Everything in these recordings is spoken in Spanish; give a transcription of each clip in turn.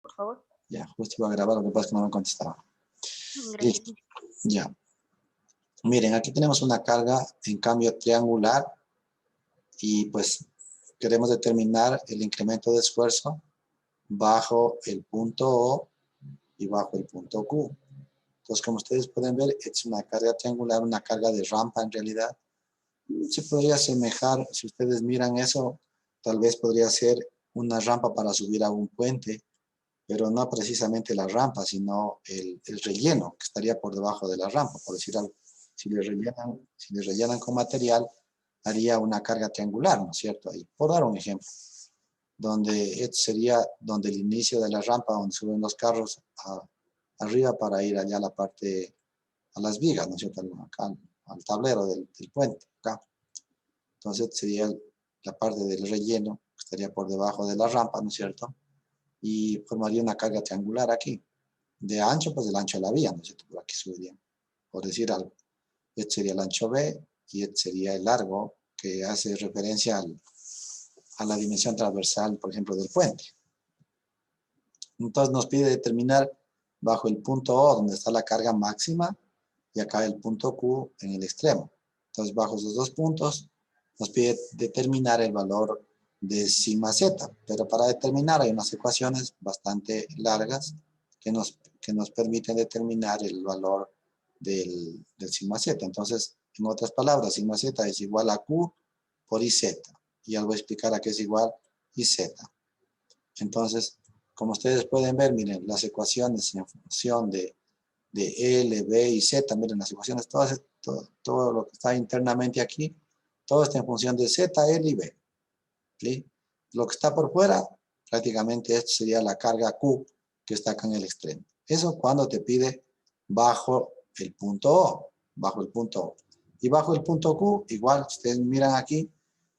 por favor. Ya, justo iba a grabar, lo que pasa es que no me contestaba. Gracias. Listo, ya. Miren, aquí tenemos una carga en cambio triangular y pues queremos determinar el incremento de esfuerzo bajo el punto O y bajo el punto Q. Entonces, como ustedes pueden ver, es una carga triangular, una carga de rampa en realidad. Se podría asemejar, si ustedes miran eso, tal vez podría ser una rampa para subir a un puente, pero no precisamente la rampa, sino el relleno que estaría por debajo de la rampa, por decir algo. Si le rellenan con material, haría una carga triangular, ¿no es cierto? Ahí, por dar un ejemplo, donde este sería donde el inicio de la rampa, donde suben los carros arriba para ir allá a la parte, a las vigas, ¿no es cierto? Acá, al tablero del puente, acá. Entonces sería la parte del relleno, que estaría por debajo de la rampa, ¿no es cierto? Y formaría una carga triangular aquí. De ancho, pues el ancho de la vía, ¿no es cierto? Por aquí subiría, por decir algo. Este sería el ancho B y este sería el largo, que hace referencia a la dimensión transversal, por ejemplo, del puente. Entonces nos pide determinar bajo el punto O, donde está la carga máxima, y acá el punto Q en el extremo. Entonces bajo esos dos puntos nos pide determinar el valor de sigma z, pero para determinar hay unas ecuaciones bastante largas que nos permiten determinar el valor del sigma z. Entonces, en otras palabras, sigma z es igual a Q por IZ. Y ya voy a explicar a qué es igual IZ. Entonces, como ustedes pueden ver, miren, las ecuaciones en función de L, B y Z, miren las ecuaciones, todo lo que está internamente aquí, todo está en función de Z, L y B. ¿Sí? Lo que está por fuera, prácticamente esto sería la carga Q que está acá en el extremo. Eso cuando te pide bajo el punto O, bajo el punto O. Y bajo el punto Q, igual, ustedes miran aquí,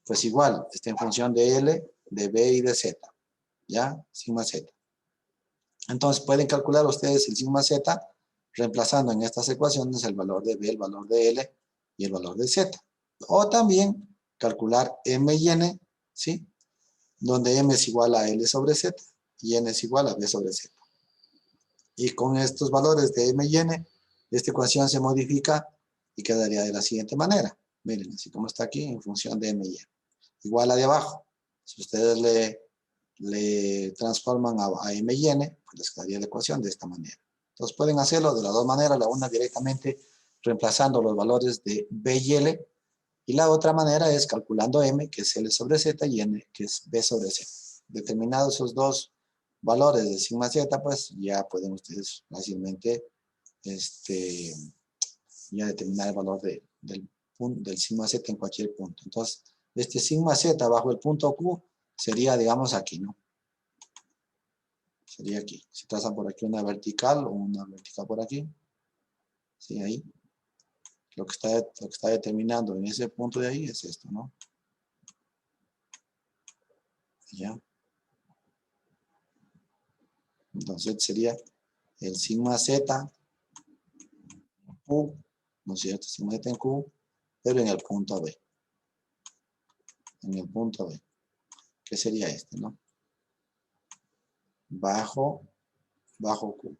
pues igual, está en función de L, de B y de Z. ¿Ya? Sigma Z. Entonces pueden calcular ustedes el sigma Z reemplazando en estas ecuaciones el valor de B, el valor de L y el valor de Z. O también calcular M y N, ¿sí? Donde M es igual a L sobre Z y N es igual a B sobre Z. Y con estos valores de M y N, esta ecuación se modifica y quedaría de la siguiente manera. Miren, así como está aquí, en función de M y N. Igual a de abajo. Si ustedes le transforman a M y N, pues les quedaría la ecuación de esta manera. Entonces pueden hacerlo de las dos maneras, la una directamente reemplazando los valores de B y L, y la otra manera es calculando M, que es L sobre Z, y N, que es B sobre Z. Determinados esos dos valores de sigma Z, pues ya pueden ustedes fácilmente ya determinar el valor del sigma Z en cualquier punto. Entonces, este sigma Z bajo el punto Q sería, digamos, aquí, ¿no? Sería aquí. Si trazan por aquí una vertical o una vertical por aquí, ¿sí? Ahí. Lo que está determinando en ese punto de ahí es esto, ¿no? ¿Ya? Entonces sería el sigma Z Q, ¿no es cierto? Sigma Z en Q, pero en el punto B. En el punto B. ¿Qué sería este, no? Bajo Q.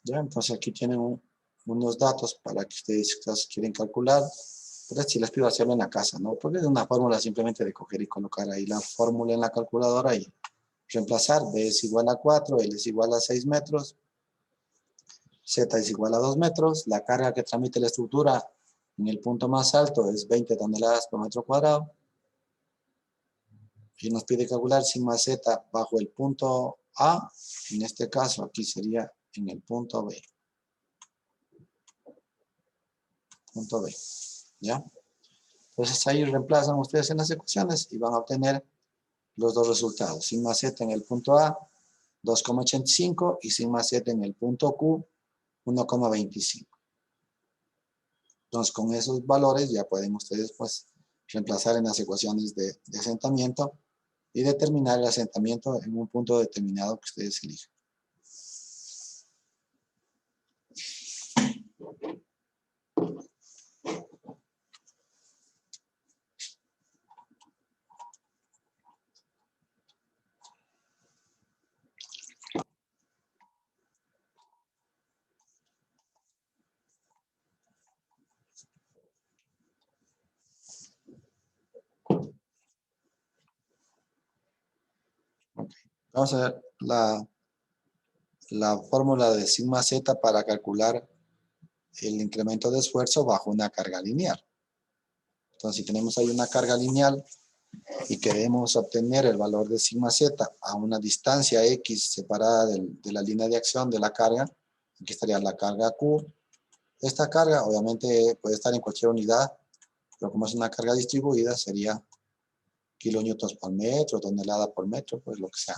¿Ya? Entonces aquí tienen unos datos para que ustedes quizás quieren calcular. Pero si les pido hacerlo en la casa, ¿no? Porque es una fórmula simplemente de coger y colocar ahí la fórmula en la calculadora y reemplazar. B es igual a 4, L es igual a 6 metros, Z es igual a 2 metros. La carga que transmite la estructura en el punto más alto es 20 toneladas por metro cuadrado. Y nos pide calcular sigma Z bajo el punto A. En este caso, aquí sería en el punto B. Punto B. ¿Ya? Entonces ahí reemplazan ustedes en las ecuaciones y van a obtener los dos resultados. Sigma Z en el punto A, 2,85 y sigma Z en el punto Q, 1,25. Entonces con esos valores ya pueden ustedes pues reemplazar en las ecuaciones de asentamiento y determinar el asentamiento en un punto determinado que ustedes elijan. Vamos a ver la fórmula de sigma z para calcular el incremento de esfuerzo bajo una carga lineal. Entonces, si tenemos ahí una carga lineal y queremos obtener el valor de sigma z a una distancia x separada de la línea de acción de la carga, aquí estaría la carga Q. Esta carga obviamente puede estar en cualquier unidad, pero como es una carga distribuida sería kilonewtons por metro, tonelada por metro, pues lo que sea.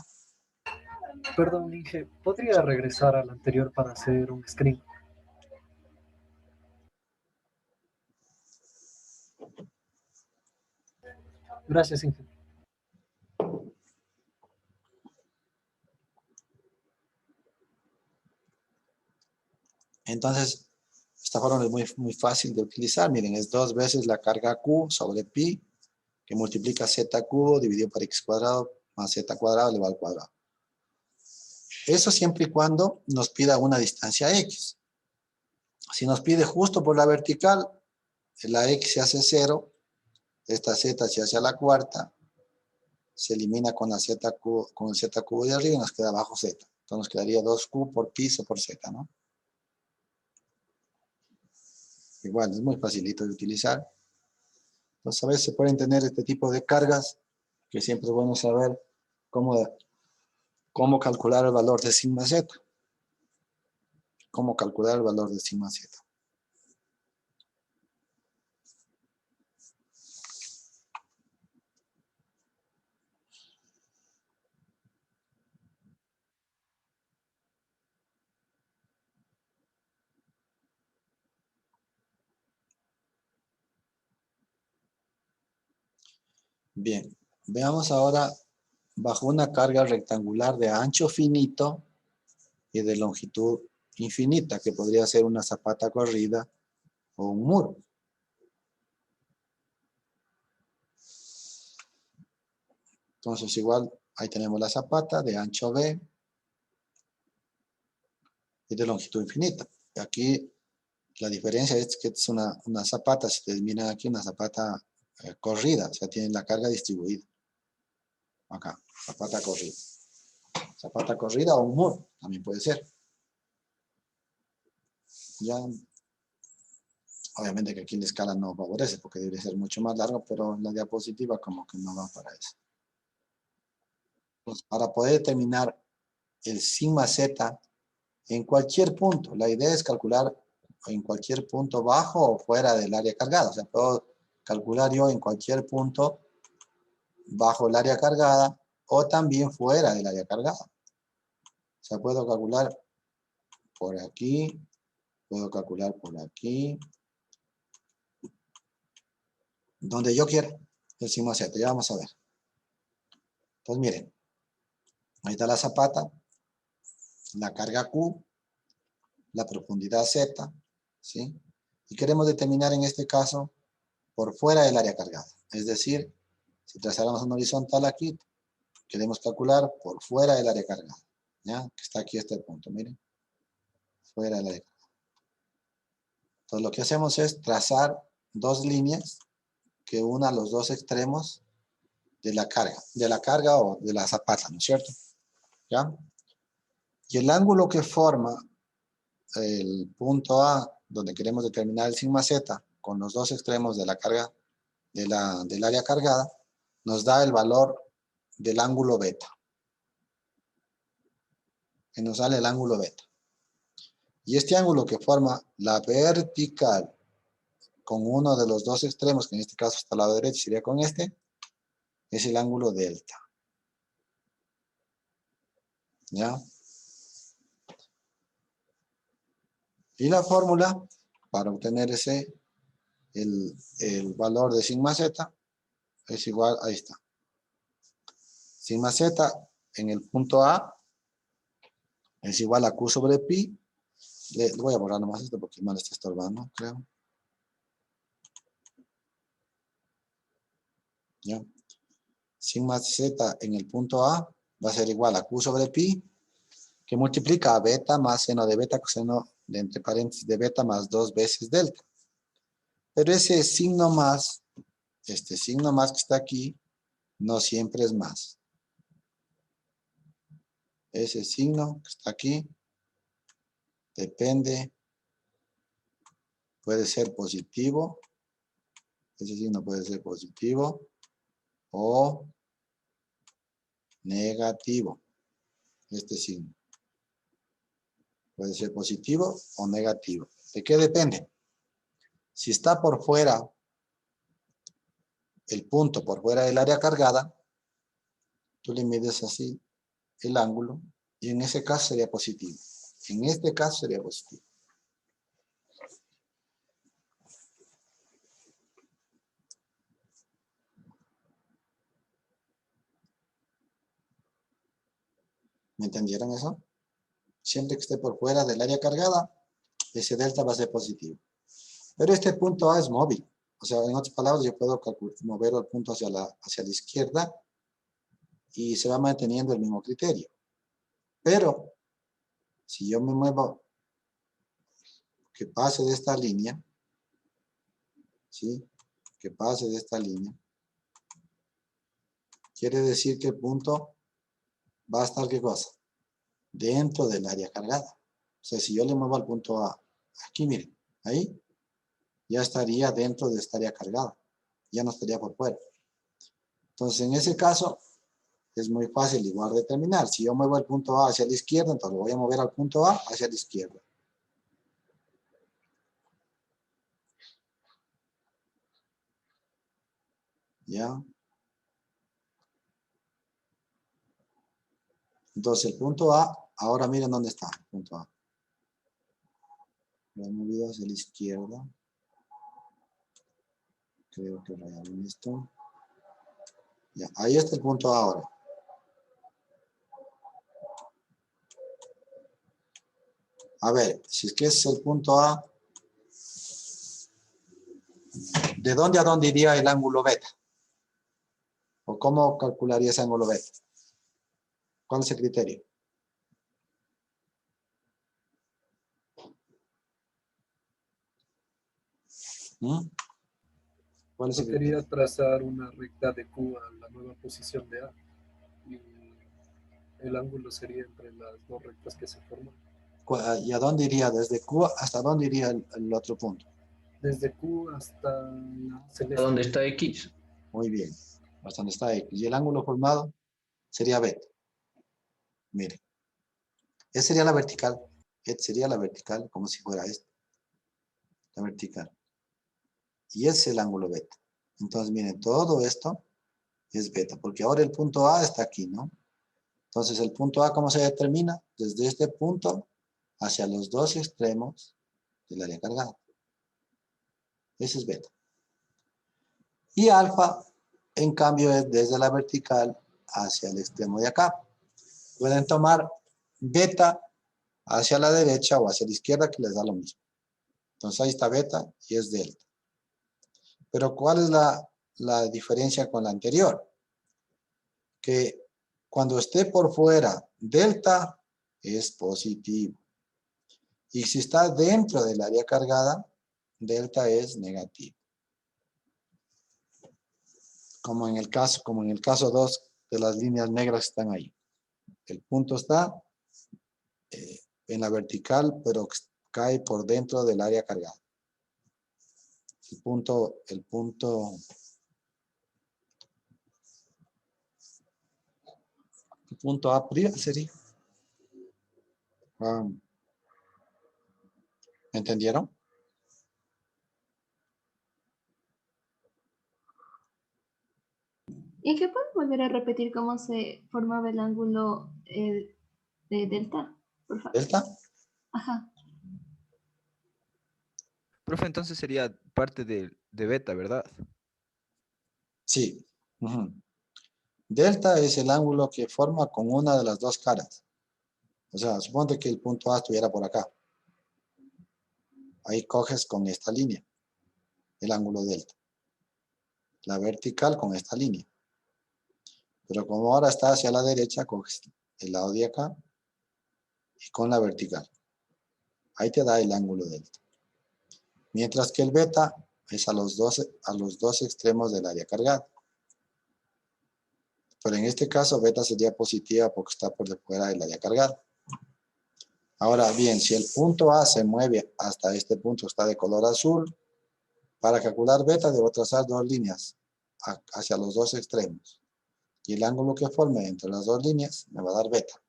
Perdón, Inge, ¿podría regresar al anterior para hacer un screen? Gracias, Inge. Entonces, esta fórmula es muy fácil de utilizar. Miren, es 2 veces la carga Q sobre pi, que multiplica z cubo dividido por x cuadrado más z cuadrado elevado al cuadrado. Eso siempre y cuando nos pida una distancia x. Si nos pide justo por la vertical, la x se hace 0, esta z se hace a la cuarta, se elimina con la z cubo, con el z cubo de arriba y nos queda abajo z. Entonces nos quedaría 2q por pi por z, ¿no? Igual, es muy facilito de utilizar. Entonces a veces se pueden tener este tipo de cargas, que siempre es bueno saber cómo calcular el valor de sigma z. Cómo calcular el valor de sigma z. Bien, veamos ahora bajo una carga rectangular de ancho finito y de longitud infinita, que podría ser una zapata corrida o un muro. Entonces igual, ahí tenemos la zapata de ancho B y de longitud infinita. Y aquí la diferencia es que es una zapata, si ustedes miran aquí, una zapata corrida, o sea, tiene la carga distribuida. Acá, zapata corrida. Zapata corrida o un muro, también puede ser. Ya, obviamente que aquí la escala no favorece porque debería ser mucho más largo, pero la diapositiva como que no va para eso. Entonces, para poder determinar el sigma z en cualquier punto, la idea es calcular en cualquier punto bajo o fuera del área cargada. O sea, puedo calcular yo en cualquier punto bajo el área cargada o también fuera del área cargada. O sea, puedo calcular por aquí, puedo calcular por aquí, donde yo quiera el sigma z. Ya vamos a ver. Pues miren, ahí está la zapata, la carga Q, la profundidad Z, ¿sí? Y queremos determinar en este caso por fuera del área cargada. Es decir, si trazáramos un horizontal aquí, queremos calcular por fuera del área cargada. ¿Ya? Que está aquí este punto, miren. Fuera del área cargada. Entonces lo que hacemos es trazar dos líneas que unan los dos extremos de la carga o de la zapata, ¿no es cierto? ¿Ya? Y el ángulo que forma el punto A, donde queremos determinar el sigma z, con los dos extremos de la carga, del área cargada, nos da el valor del ángulo beta. Que nos sale el ángulo beta. Y este ángulo que forma la vertical con uno de los dos extremos, que en este caso está al lado derecho, sería con este, es el ángulo delta. ¿Ya? Y la fórmula para obtener el valor de sigma z es igual, ahí está. Sigma z en el punto A es igual a Q sobre pi. Le voy a borrar nomás esto porque no le está estorbando, creo. ¿Ya? Sigma z en el punto A va a ser igual a Q sobre pi, que multiplica a beta más seno de beta coseno de entre paréntesis de beta más 2 veces delta. Pero ese signo más, este signo más que está aquí, no siempre es más. ese signo que está aquí, depende, puede ser positivo, ese signo puede ser positivo o negativo, este signo. Puede ser positivo o negativo. ¿De qué depende? Si está por fuera, el punto por fuera del área cargada, tú le mides así el ángulo y en ese caso sería positivo. En este caso sería positivo. ¿Me entendieron eso? Siempre que esté por fuera del área cargada, ese delta va a ser positivo. Pero este punto A es móvil. O sea, en otras palabras, yo puedo mover el punto hacia la izquierda y se va manteniendo el mismo criterio. Pero, si yo me muevo, que pase de esta línea, ¿sí? Que pase de esta línea, quiere decir que el punto va a estar, ¿qué cosa? Dentro del área cargada. O sea, si yo le muevo al punto A, aquí miren, ahí, ya estaría dentro de esta área cargada. Ya no estaría por fuera. Entonces, en ese caso, es muy fácil igual determinar. Si yo muevo el punto A hacia la izquierda, entonces lo voy a mover al punto A hacia la izquierda. ¿Ya? Entonces, el punto A, ahora miren dónde está el punto A. Lo he movido hacia la izquierda. Creo que rayaron esto. Ya, ahí está el punto A ahora. A ver, si es que es el punto A, ¿de dónde a dónde iría el ángulo beta? ¿O cómo calcularía ese ángulo beta? ¿Cuál es el criterio? ¿Mm? ¿Cuál es No el criterio? quería trazar una recta de Q a la nueva posición de A. Y el ángulo sería entre las dos rectas que se forman. ¿Y a dónde iría? ¿Desde Q hasta dónde iría el otro punto? Desde Q hasta la ¿A celeste. dónde está X? Muy bien. Hasta donde está X. Y el ángulo formado sería beta. Mire. Esa sería la vertical. Esta sería la vertical, como si fuera esta. La vertical. Y ese es el ángulo beta. Entonces, miren, todo esto es beta, porque ahora el punto A está aquí, ¿no? Entonces, el punto A, ¿cómo se determina? Desde este punto hacia los dos extremos del área cargada. Ese es beta. Y alfa, en cambio, es desde la vertical hacia el extremo de acá. Pueden tomar beta hacia la derecha o hacia la izquierda, que les da lo mismo. Entonces, ahí está beta y es delta. Pero, ¿cuál es la diferencia con la anterior? Que cuando esté por fuera, delta es positivo. Y si está dentro del área cargada, delta es negativo. Como en el caso 2 de las líneas negras que están ahí. El punto está en la vertical, pero cae por dentro del área cargada. El punto A' sería. ¿Me entendieron? ¿Y qué puedes volver a repetir cómo se formaba el ángulo de delta? Por favor. Delta. Ajá. Profe, entonces sería parte de beta, ¿verdad? Sí. Delta es el ángulo que forma con una de las dos caras. O sea, suponte que el punto A estuviera por acá. Ahí coges con esta línea, el ángulo delta. La vertical con esta línea. Pero como ahora está hacia la derecha, coges el lado de acá y con la vertical. Ahí te da el ángulo delta. Mientras que el beta es a los dos extremos del área cargada. Pero en este caso, beta sería positiva porque está por fuera del área cargada. Ahora bien, si el punto A se mueve hasta este punto, está de color azul, para calcular beta debo trazar dos líneas hacia los dos extremos. Y el ángulo que forme entre las dos líneas me va a dar beta.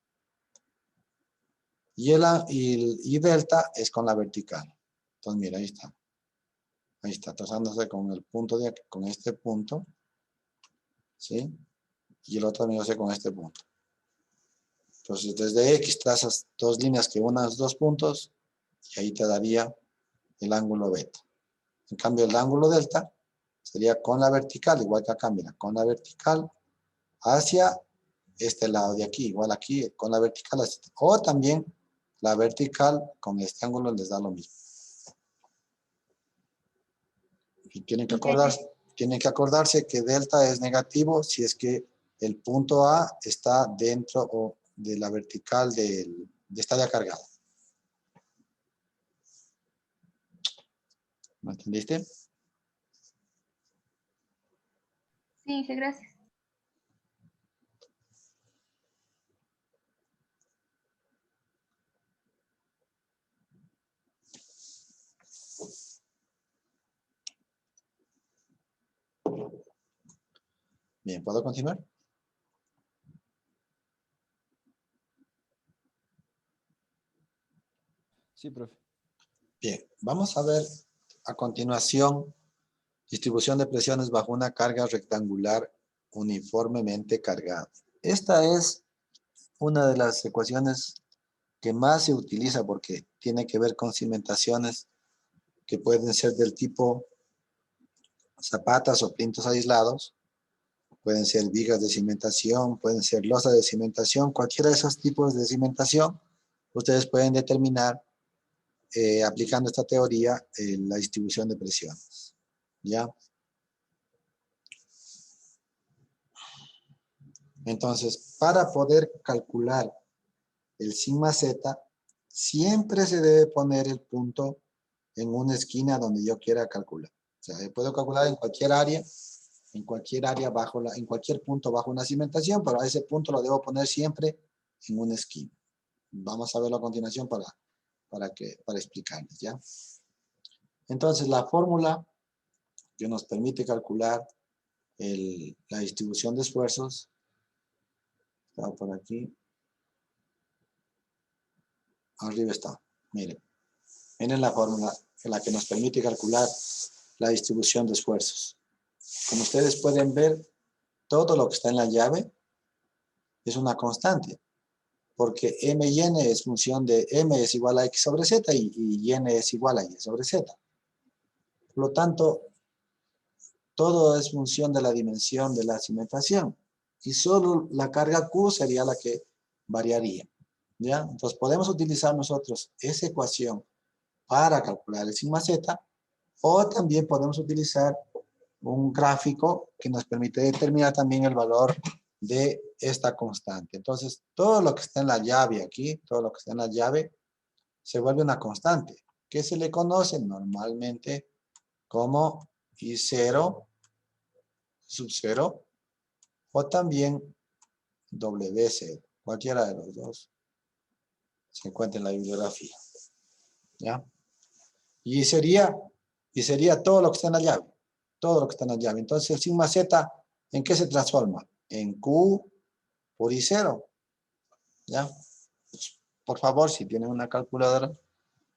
Y delta es con la vertical. Entonces, mira, ahí está. Ahí está, trazándose con el punto de aquí, con este punto. ¿Sí? Y el otro también lo hace con este punto. Entonces, desde X trazas dos líneas que unan los dos puntos y ahí te daría el ángulo beta. En cambio, el ángulo delta sería con la vertical, igual que acá, mira, con la vertical hacia este lado de aquí, igual aquí, con la vertical hacia este. O también la vertical con este ángulo les da lo mismo. Y tienen que acordarse que delta es negativo si es que el punto A está dentro de la vertical de esta área cargada. ¿Me entendiste? Sí, gracias. Bien, ¿puedo continuar? Sí, profe. Bien, vamos a ver a continuación distribución de presiones bajo una carga rectangular uniformemente cargada. Esta es una de las ecuaciones que más se utiliza porque tiene que ver con cimentaciones que pueden ser del tipo zapatas o plintos aislados, pueden ser vigas de cimentación, pueden ser losas de cimentación, cualquiera de esos tipos de cimentación, ustedes pueden determinar aplicando esta teoría la distribución de presiones. ¿Ya? Entonces, para poder calcular el sigma z, siempre se debe poner el punto en una esquina donde yo quiera calcular. O sea, yo puedo calcular en cualquier área en cualquier punto bajo una cimentación, pero a ese punto lo debo poner siempre en una esquina. Vamos a verlo a continuación para explicarles, ¿ya? Entonces, la fórmula que nos permite calcular la distribución de esfuerzos está por aquí. Arriba está. Miren la fórmula en la que nos permite calcular la distribución de esfuerzos. Como ustedes pueden ver, todo lo que está en la llave es una constante, porque m y n es función de m es igual a x sobre z y n es igual a y sobre z. Por lo tanto, todo es función de la dimensión de la cimentación y solo la carga Q sería la que variaría. ¿Ya? Entonces podemos utilizar nosotros esa ecuación para calcular el sigma z, o también podemos utilizar un gráfico que nos permite determinar también el valor de esta constante. Entonces, todo lo que está en la llave aquí, todo lo que está en la llave, se vuelve una constante, que se le conoce normalmente como I0 sub 0, o también W0, cualquiera de los dos se encuentra en la bibliografía. ¿Ya? Y sería todo lo que está en la llave. Todo lo que está en la llave. Entonces, el sigma z, ¿en qué se transforma? En Q por I0. ¿Ya? Pues, por favor, si tienen una calculadora,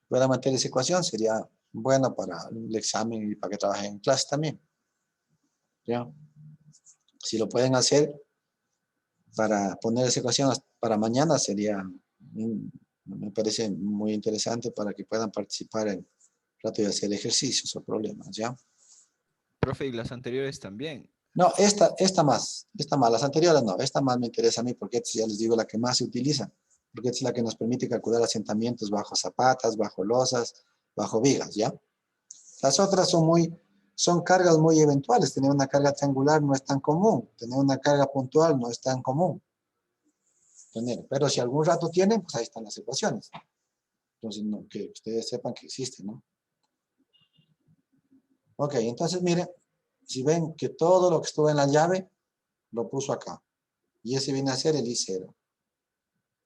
puedan meter esa ecuación. Sería bueno para el examen y para que trabajen en clase también. ¿Ya? Si lo pueden hacer para poner esa ecuación para mañana, me parece muy interesante para que puedan participar en trato de hacer ejercicios o problemas, ¿ya? Profe, y las anteriores también. No, esta más, las anteriores no, esta más me interesa a mí porque esta, ya les digo, la que más se utiliza, porque esta es la que nos permite calcular asentamientos bajo zapatas, bajo losas, bajo vigas, ¿ya? Las otras son cargas muy eventuales. Tener una carga triangular no es tan común, tener una carga puntual no es tan común. Pero si algún rato tienen, pues ahí están las ecuaciones. Entonces, que ustedes sepan que existen, ¿no? Ok, entonces miren, si ven que todo lo que estuvo en la llave, lo puso acá. Y ese viene a ser el I0.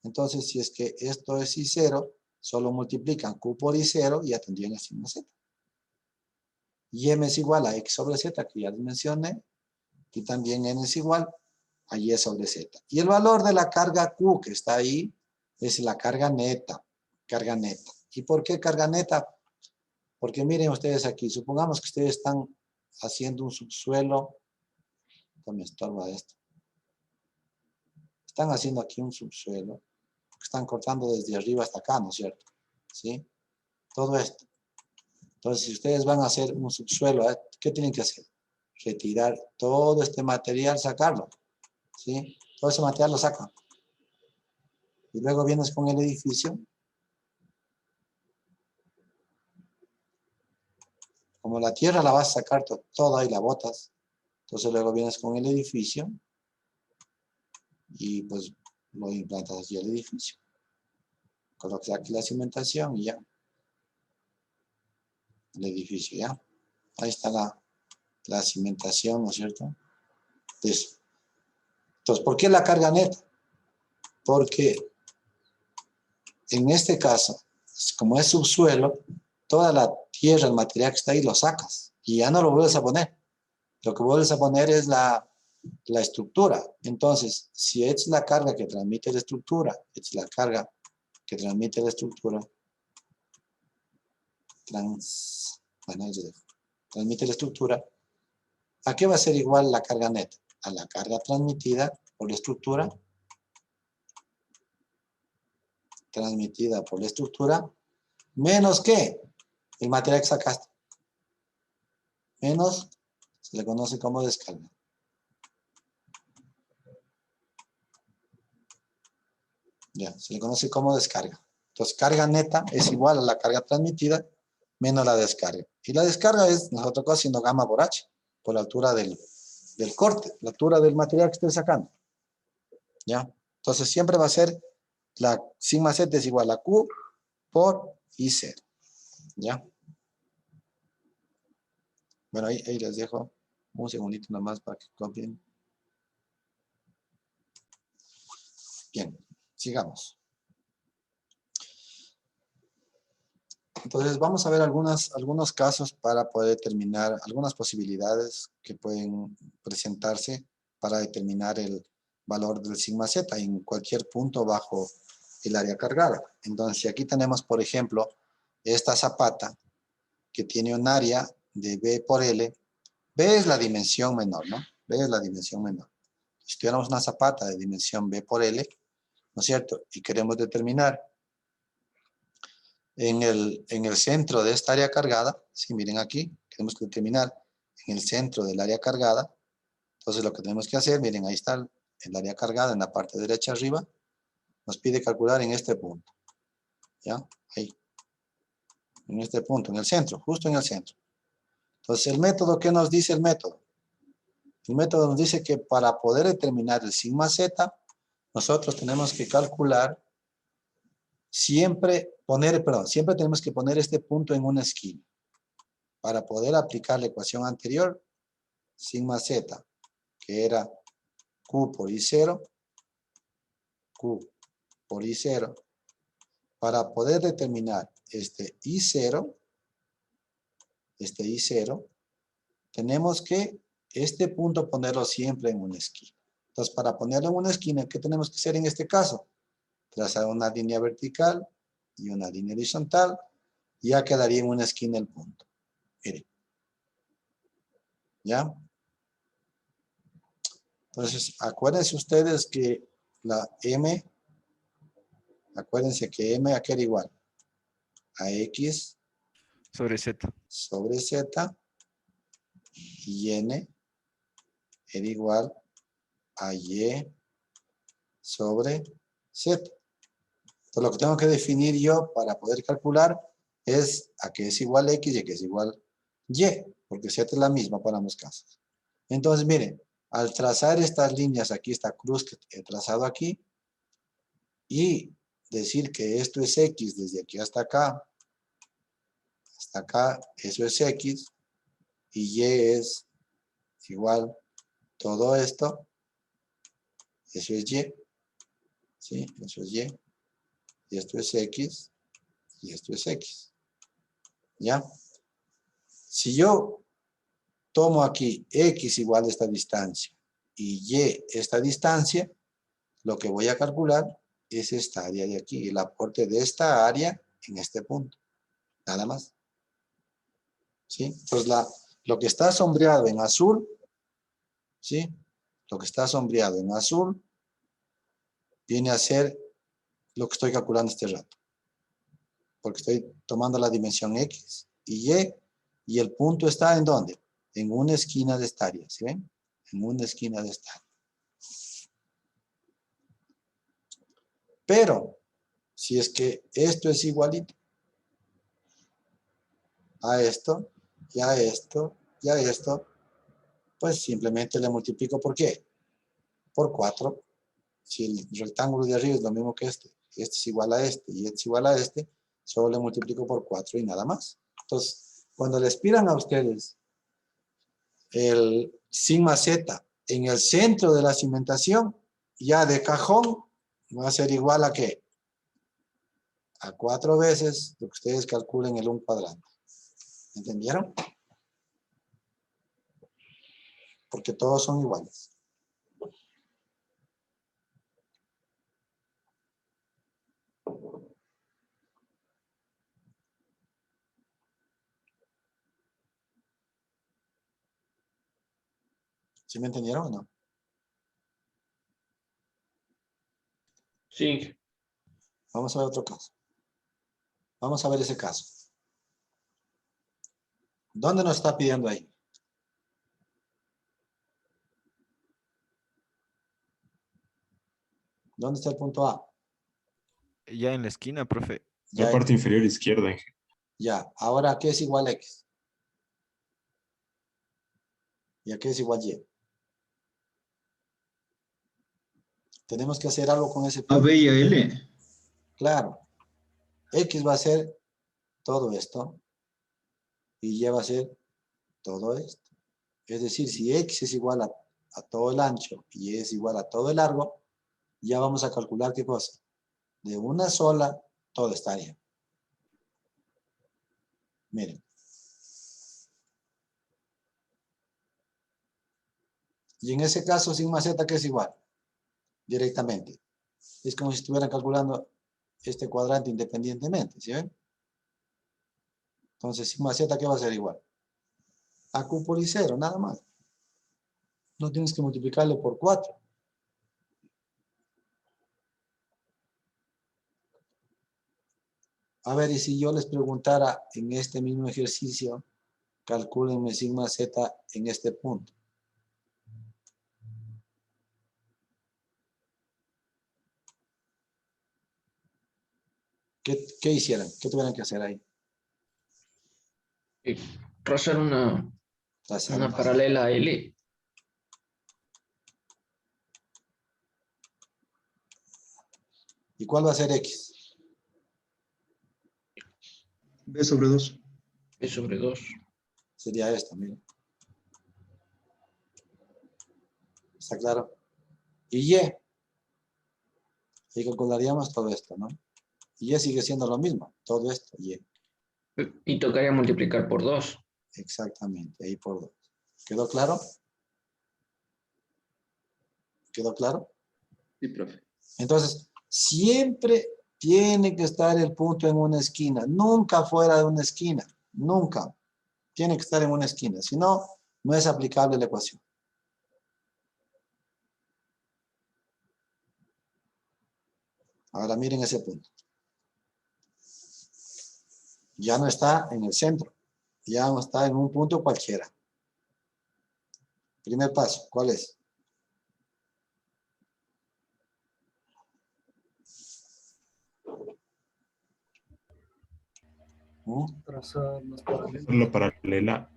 Entonces, si es que esto es I0, solo multiplican Q por I0 y ya tendrían el sigma Z. Y M es igual a X sobre Z, que ya les mencioné. Y también N es igual a Y sobre Z. Y el valor de la carga Q que está ahí es la carga neta. Carga neta. ¿Y por qué carga neta? Porque miren ustedes aquí, supongamos que ustedes están haciendo un subsuelo. Me estorba esto. Están haciendo aquí un subsuelo. Están cortando desde arriba hasta acá, ¿no es cierto? ¿Sí? Todo esto. Entonces, si ustedes van a hacer un subsuelo, ¿qué tienen que hacer? Retirar todo este material, sacarlo. ¿Sí? Todo ese material lo sacan. Y luego vienes con el edificio. Como la tierra la vas a sacar toda y la botas. Entonces luego vienes con el edificio. Y pues lo implantas aquí al edificio. Colocas aquí la cimentación y ya. El edificio, ¿ya? Ahí está la cimentación, ¿no es cierto? Entonces, ¿por qué la carga neta? Porque en este caso, como es subsuelo, toda la tierra, el material que está ahí, lo sacas y ya no lo vuelves a poner. Lo que vuelves a poner es la estructura. Entonces, si es la carga que transmite la estructura, es la carga que transmite la estructura, transmite la estructura, ¿a qué va a ser igual la carga neta? A la carga transmitida por la estructura, menos ¿qué? El material que sacaste. Menos, se le conoce como descarga. Ya, se le conoce como descarga. Entonces, carga neta es igual a la carga transmitida menos la descarga. Y la descarga es otra cosa siendo gamma por H, por la altura del corte, la altura del material que estoy sacando. ¿Ya? Entonces, siempre va a ser la sigma Z es igual a Q por I0. ¿Ya? Bueno, ahí les dejo un segundito nomás para que copien. Bien, sigamos. Entonces vamos a ver algunos casos para poder determinar algunas posibilidades que pueden presentarse para determinar el valor del sigma Z en cualquier punto bajo el área cargada. Entonces si aquí tenemos por ejemplo esta zapata que tiene un área de B por L, B es la dimensión menor, ¿no? B es la dimensión menor. Si tuviéramos una zapata de dimensión B por L, ¿no es cierto? Y queremos determinar en el centro de esta área cargada, si miren aquí, queremos determinar en el centro del área cargada, entonces lo que tenemos que hacer, miren, ahí está el área cargada en la parte derecha arriba, nos pide calcular en este punto, ¿ya? Ahí, en este punto, en el centro, justo en el centro. Entonces el método, ¿qué nos dice el método? El método nos dice que para poder determinar el sigma Z, nosotros tenemos que calcular siempre tenemos que poner este punto en una esquina. Para poder aplicar la ecuación anterior, sigma Z, que era Q por I0, para poder determinar este I0, tenemos que este punto ponerlo siempre en una esquina. Entonces, para ponerlo en una esquina, ¿qué tenemos que hacer en este caso? Trazar una línea vertical y una línea horizontal, y ya quedaría en una esquina el punto. Miren. ¿Ya? Entonces, acuérdense ustedes que la M, acuérdense que M era igual a X Sobre Z. sobre Z y N era igual a Y sobre Z. Entonces, lo que tengo que definir yo para poder calcular es a qué es igual X y a qué es igual Y, porque Z es la misma para ambos casos. Entonces, miren, al trazar estas líneas, aquí esta cruz que he trazado aquí, y decir que esto es X desde aquí hasta acá, eso es X, y Y es igual todo esto, Eso es Y. ¿Sí? Eso es Y. Y esto es X. Y esto es X. ¿Ya? Si yo tomo aquí X igual a esta distancia y Y esta distancia, lo que voy a calcular es esta área de aquí, el aporte de esta área en este punto. Nada más. ¿Sí? Entonces, lo que está sombreado en azul, ¿sí? Lo que está sombreado en azul viene a ser lo que estoy calculando este rato. Porque estoy tomando la dimensión X y el punto está ¿en dónde? En una esquina de esta área, ¿sí ven? En una esquina de esta área. Pero, si es que esto es igualito a esto, y a esto, y a esto, pues simplemente le multiplico ¿por qué? Por 4. Si el rectángulo de arriba es lo mismo que este es igual a este, y este es igual a este, solo le multiplico por 4 y nada más. Entonces, cuando les pidan a ustedes el sigma z en el centro de la cimentación, ya de cajón, va a ser igual a ¿qué? A 4 veces lo que ustedes calculen el 1 cuadrante. ¿Entendieron? Porque todos son iguales. ¿Sí me entendieron o no? Sí, Vamos a ver otro caso. Vamos a ver ese caso. ¿Dónde nos está pidiendo ahí? ¿Dónde está el punto A? Ya en la esquina, profe. La Ya, parte inferior izquierda. ya. Ahora, ¿qué es igual a X? ¿Y a qué es igual Y? Tenemos que hacer algo con ese A, punto. B y a L. Claro. X va a ser todo esto. Y Y va a ser todo esto. Es decir, si X es igual a todo el ancho y Y es igual a todo el largo, ya vamos a calcular qué cosa. De una sola, toda esta área. Miren. Y en ese caso, sigma z, ¿qué es igual? Directamente. Es como si estuvieran calculando este cuadrante independientemente, ¿sí ven? Entonces, sigma z, ¿qué va a ser igual? A Q por I0, nada más. No tienes que multiplicarlo por 4. A ver, y si yo les preguntara en este mismo ejercicio, calcúlenme sigma z en este punto. ¿Qué hicieran? ¿Qué tuvieran que hacer ahí? y trazar Trazar una una. paralela a L. ¿Y cuál va a ser X? B sobre 2. B sobre 2. Sería esto, miren. ¿Está claro? Y Y. Y calcularíamos todo esto, ¿no? Y Y sigue siendo lo mismo. Todo esto, Y. Y tocaría multiplicar por 2. Exactamente, ahí por 2. ¿Quedó claro? ¿Quedó claro? Sí, profe. Entonces, siempre tiene que estar el punto en una esquina, nunca fuera de una esquina, nunca. Tiene que estar en una esquina, si no, no es aplicable la ecuación. Ahora miren ese punto. Ya no está en el centro, ya no está en un punto cualquiera. Primer paso, ¿cuál es? Trazar las paralelas. La paralela.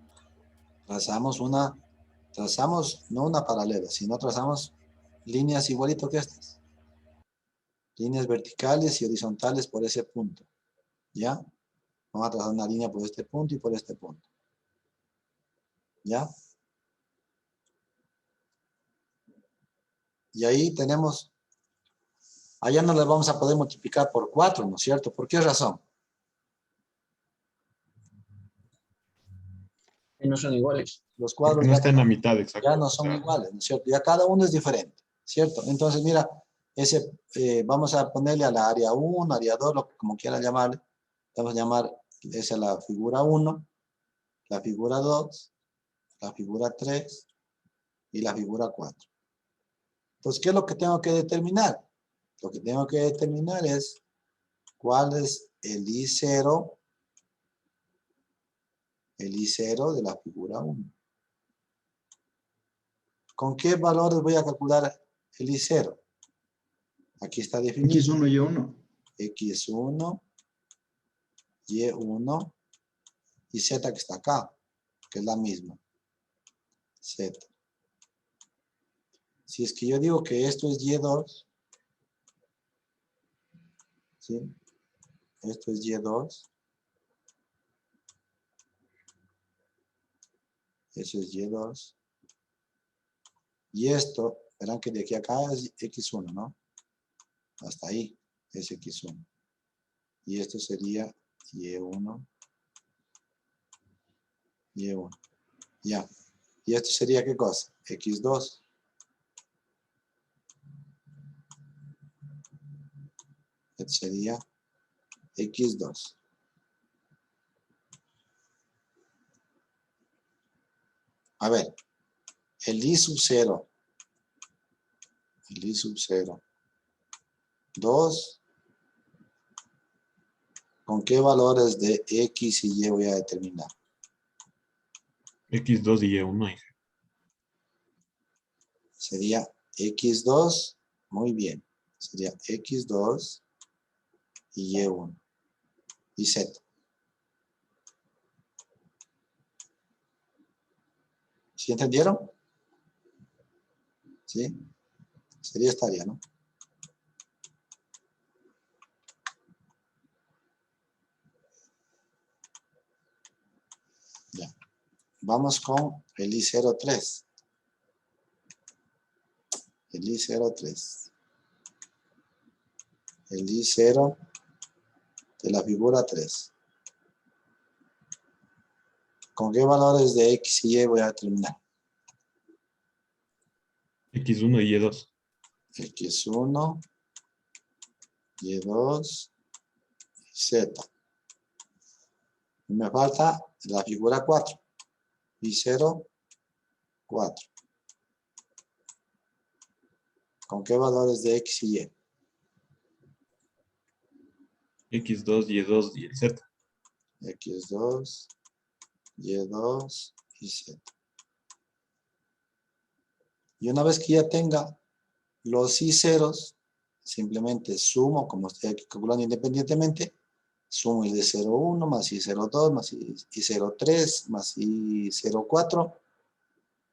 Trazamos no una paralela, sino trazamos líneas igualito que estas. Líneas verticales y horizontales por ese punto. ¿Ya? Vamos a trazar una línea por este punto y por este punto. ¿Ya? Y ahí tenemos, allá no le vamos a poder multiplicar por 4, ¿no es cierto? ¿Por qué razón? Que no son iguales. Los Porque cuadros no ya está en la mitad, exacto. ya no O son sea, iguales, ¿no es cierto? Ya cada uno es diferente, ¿cierto? Entonces, mira, vamos a ponerle a la área 1, área 2, lo que como quieran llamarle. Vamos a llamar esa la figura 1, la figura 2, la figura 3 y la figura 4. Entonces, ¿qué es lo que tengo que determinar? Lo que tengo que determinar es cuál es el I0 de la figura 1. ¿Con qué valores voy a calcular el I0? Aquí está definido. X1 y 1. X1, Y1 y Z que está acá, que es la misma. Z. Si es que yo digo que esto es Y2, ¿sí? Esto es Y2. Eso es Y2. Y esto, verán que de aquí a acá es X1, ¿no? Hasta ahí es X1. Y esto sería Y1, Y1. Ya. ¿Y esto sería qué cosa? X2. Esto sería X2. A ver, el I sub 0. El I sub 0. 2. ¿Con qué valores de X y Y voy a determinar? X2 y Y1, Inge. Sería X2, muy bien. Sería X2 y Y1. Y Z. ¿Sí entendieron? ¿Sí? Sería esta área, ¿no? Ya. Vamos con el I03. El I03. El I0 de la figura 3. ¿Con qué valores de X y Y voy a determinar? X1 y Y2. X1, Y2 y Z. Y me falta la figura 4. I0, 4. ¿Con qué valores de X y Y? X2, Y2 y el Z. X2, Y2 y Z. Y una vez que ya tenga los I0s, simplemente sumo, como estoy aquí calculando independientemente, sumo el de 0,1 más I02 más I03 más I04.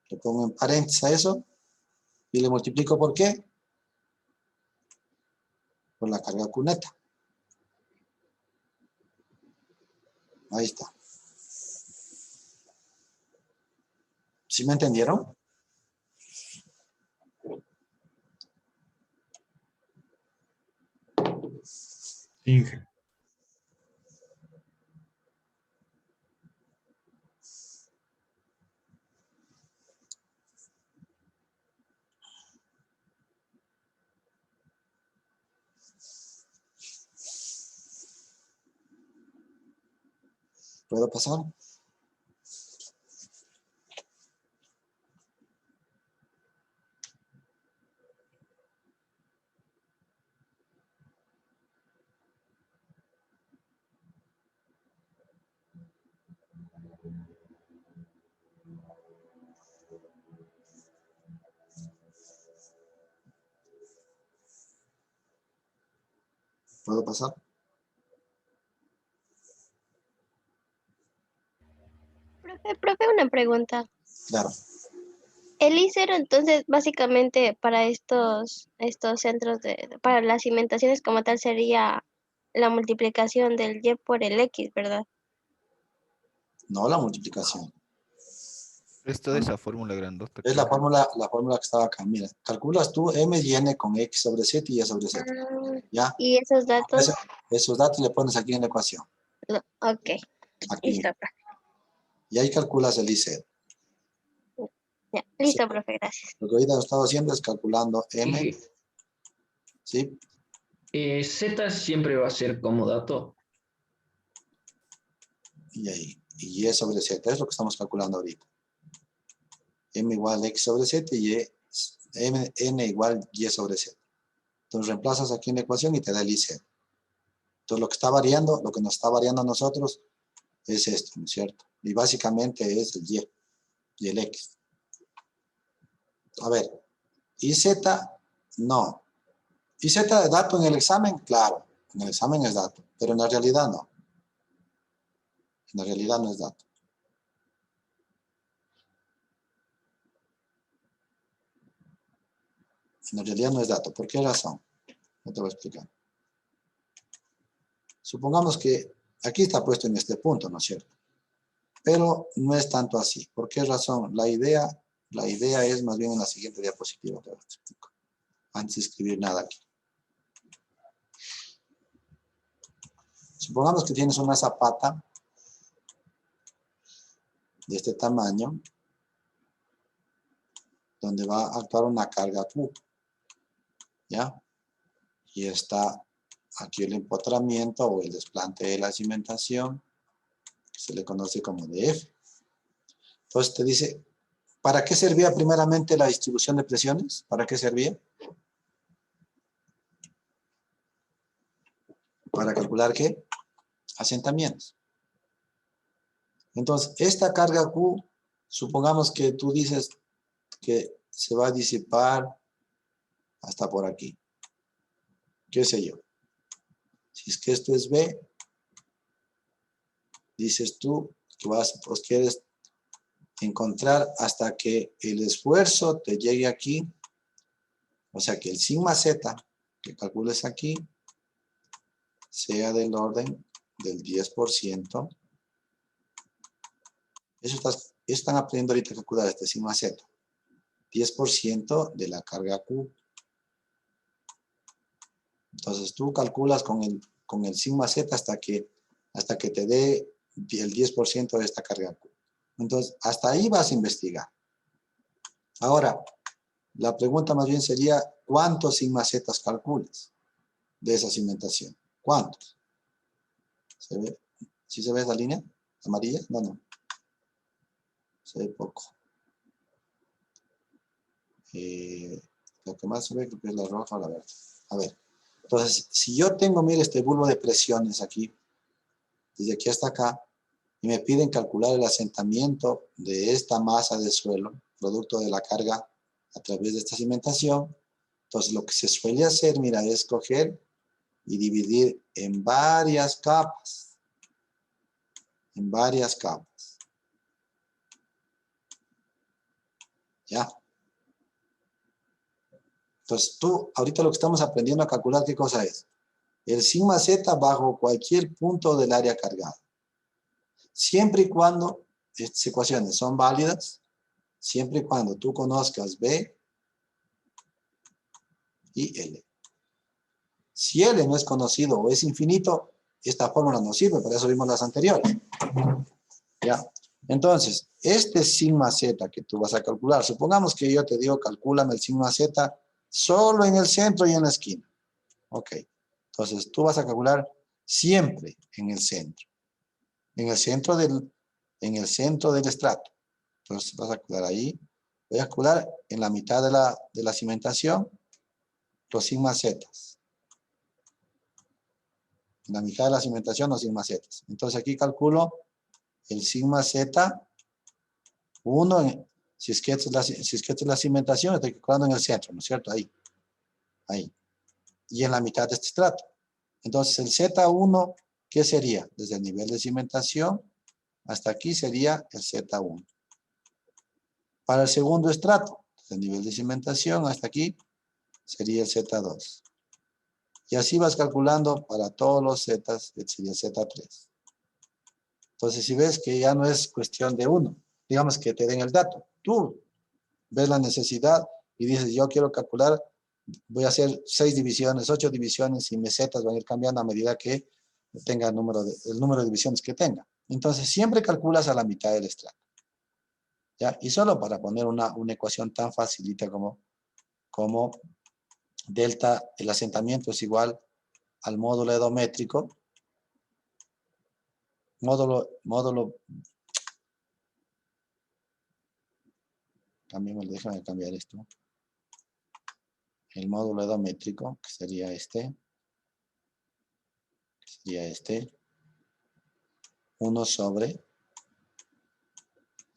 Le pongo en paréntesis a eso y le multiplico ¿por qué? Por la carga cuneta. Ahí está. ¿Sí me entendieron? Inge. ¿Puedo pasar? ¿Puedo pasar? Profe, una pregunta. Claro. El I0, entonces, básicamente para estos centros para las cimentaciones como tal sería la multiplicación del Y por el X, ¿verdad? No la multiplicación. Es toda esa fórmula grandota. Es la fórmula que estaba acá. Mira, calculas tú M y N con X sobre Z y Y sobre Z. ¿Ya? Y esos datos. Esos datos le pones aquí en la ecuación. Ok. Aquí. Listo, profe. Y ahí calculas el IZ. Ya, listo, Sí. profe, gracias. Lo que ahorita he estado haciendo es calculando M. Y ¿Sí? Z siempre va a ser como dato. Y ahí. Y Y sobre Z. Es lo que estamos calculando ahorita. M igual X sobre Z y N igual Y sobre Z. Entonces reemplazas aquí en la ecuación y te da el IZ. Entonces lo que está variando, lo que nos está variando a nosotros es esto, ¿no es cierto? Y básicamente es el Y y el X. A ver, IZ, no. IZ de dato en el examen, claro. En el examen es dato, pero en la realidad no. En la realidad no es dato. En la realidad no es dato. ¿Por qué razón? No te voy a explicar. Supongamos que aquí está puesto en este punto, ¿no es cierto? Pero no es tanto así. ¿Por qué razón? La idea es más bien en la siguiente diapositiva. Te lo explico. Antes de escribir nada aquí. Supongamos que tienes una zapata de este tamaño, donde va a actuar una carga Q. ¿Ya? Y está aquí el empotramiento o el desplante de la cimentación, que se le conoce como DF. Entonces te dice, ¿para qué servía primeramente la distribución de presiones? ¿Para qué servía? Para calcular ¿qué? Asentamientos. Entonces, esta carga Q, supongamos que tú dices que se va a disipar hasta por aquí. ¿Qué sé yo? Si es que esto es B, dices tú que pues quieres encontrar hasta que el esfuerzo te llegue aquí, o sea que el sigma Z que calcules aquí sea del orden del 10%. Eso están aprendiendo ahorita a calcular este sigma Z. 10% de la carga Q. Entonces tú calculas con el sigma Z hasta que te dé el 10% de esta carga Q. Entonces, hasta ahí vas a investigar. Ahora, la pregunta más bien sería, ¿cuántos sigma Z calculas de esa cimentación? ¿Cuántos? ¿Se ve? ¿Sí se ve esa línea amarilla? No. Se ve poco. Lo que más se ve creo que es la roja o la verde. A ver. Entonces, si yo tengo, mire, este bulbo de presiones aquí, desde aquí hasta acá, y me piden calcular el asentamiento de esta masa de suelo, producto de la carga a través de esta cimentación, entonces lo que se suele hacer, mira, es coger y dividir en varias capas. En varias capas. ¿Ya? Entonces tú, ahorita lo que estamos aprendiendo a calcular, ¿qué cosa es? El sigma Z bajo cualquier punto del área cargada. Siempre y cuando estas ecuaciones son válidas, siempre y cuando tú conozcas B y L. Si L no es conocido o es infinito, esta fórmula no sirve, por eso vimos las anteriores. ¿Ya? Entonces, este sigma Z que tú vas a calcular, supongamos que yo te digo, calcúlame el sigma Z solo en el centro y en la esquina. Ok. Entonces, tú vas a calcular siempre en el centro. En el centro del estrato. Entonces, vas a calcular ahí. Voy a calcular en la mitad de la cimentación los sigma Z. En la mitad de la cimentación los sigma Z. Entonces, aquí calculo el sigma Z1, si es que esta es la cimentación, estoy calculando en el centro, ¿no es cierto? Ahí. Y en la mitad de este estrato. Entonces, el Z1, ¿qué sería? Desde el nivel de cimentación hasta aquí sería el Z1. Para el segundo estrato, desde el nivel de cimentación hasta aquí, sería el Z2. Y así vas calculando para todos los Zetas, sería Z3. Entonces, si ves que ya no es cuestión de 1, digamos que te den el dato. Tú ves la necesidad y dices, yo quiero calcular, voy a hacer 6 divisiones, 8 divisiones y mis zetas van a ir cambiando a medida que tenga el número de divisiones que tenga. Entonces, siempre calculas a la mitad del estrato. ¿Ya? Y solo para poner una ecuación tan facilita como delta, el asentamiento es igual al módulo edométrico, también déjame cambiar esto, el módulo edométrico, que sería este, 1 sobre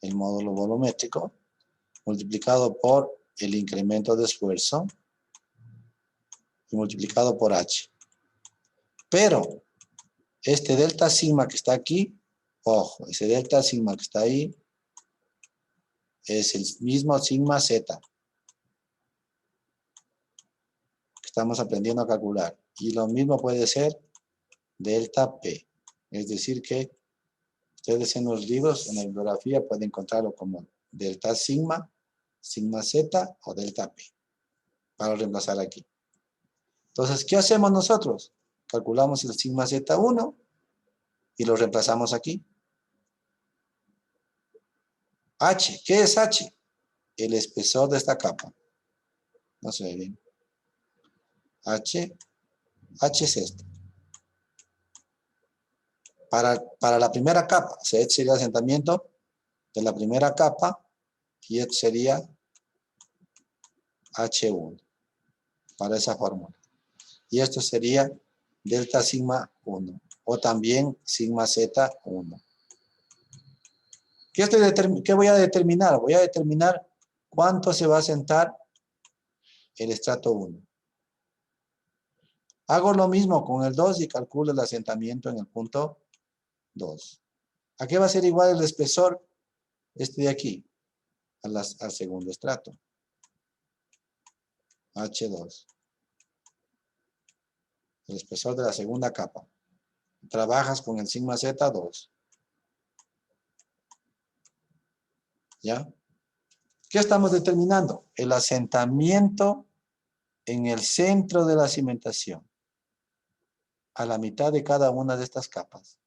el módulo volumétrico, multiplicado por el incremento de esfuerzo, y multiplicado por H. Pero, este delta sigma que está aquí, ojo, ese delta sigma que está ahí, es el mismo sigma Z, que estamos aprendiendo a calcular. Y lo mismo puede ser delta P. Es decir que ustedes en los libros, en la bibliografía, pueden encontrarlo como delta sigma, sigma Z o delta P. Para reemplazar aquí. Entonces, ¿qué hacemos nosotros? Calculamos el sigma Z1 y lo reemplazamos aquí. H, ¿qué es H? El espesor de esta capa. No se ve bien. H es esto. Para la primera capa, o sea, este sería el asentamiento de la primera capa y este sería H1 para esa fórmula. Y esto sería delta sigma 1 o también sigma Z1. ¿Qué voy a determinar? Voy a determinar cuánto se va a asentar el estrato 1. Hago lo mismo con el 2 y calculo el asentamiento en el punto 2. ¿A qué va a ser igual el espesor? Este de aquí, al segundo estrato. H2. El espesor de la segunda capa. Trabajas con el sigma Z2. ¿Ya? ¿Qué estamos determinando? El asentamiento en el centro de la cimentación. A la mitad de cada una de estas capas.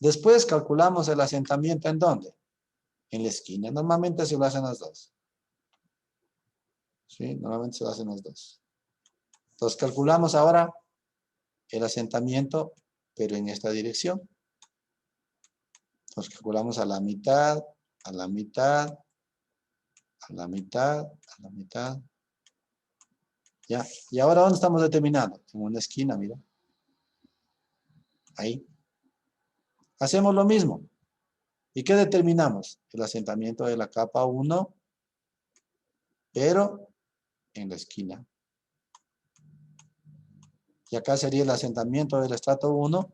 Después calculamos el asentamiento ¿en dónde? En la esquina. Normalmente se lo hacen las dos. ¿Sí? Normalmente se lo hacen las dos. Entonces calculamos ahora el asentamiento, pero en esta dirección. Entonces calculamos a la mitad, a la mitad, a la mitad, a la mitad. ¿Ya? ¿Y ahora dónde estamos determinando? En una esquina, mira. Ahí. Hacemos lo mismo. ¿Y qué determinamos? El asentamiento de la capa 1, pero en la esquina. Y acá sería el asentamiento del estrato 1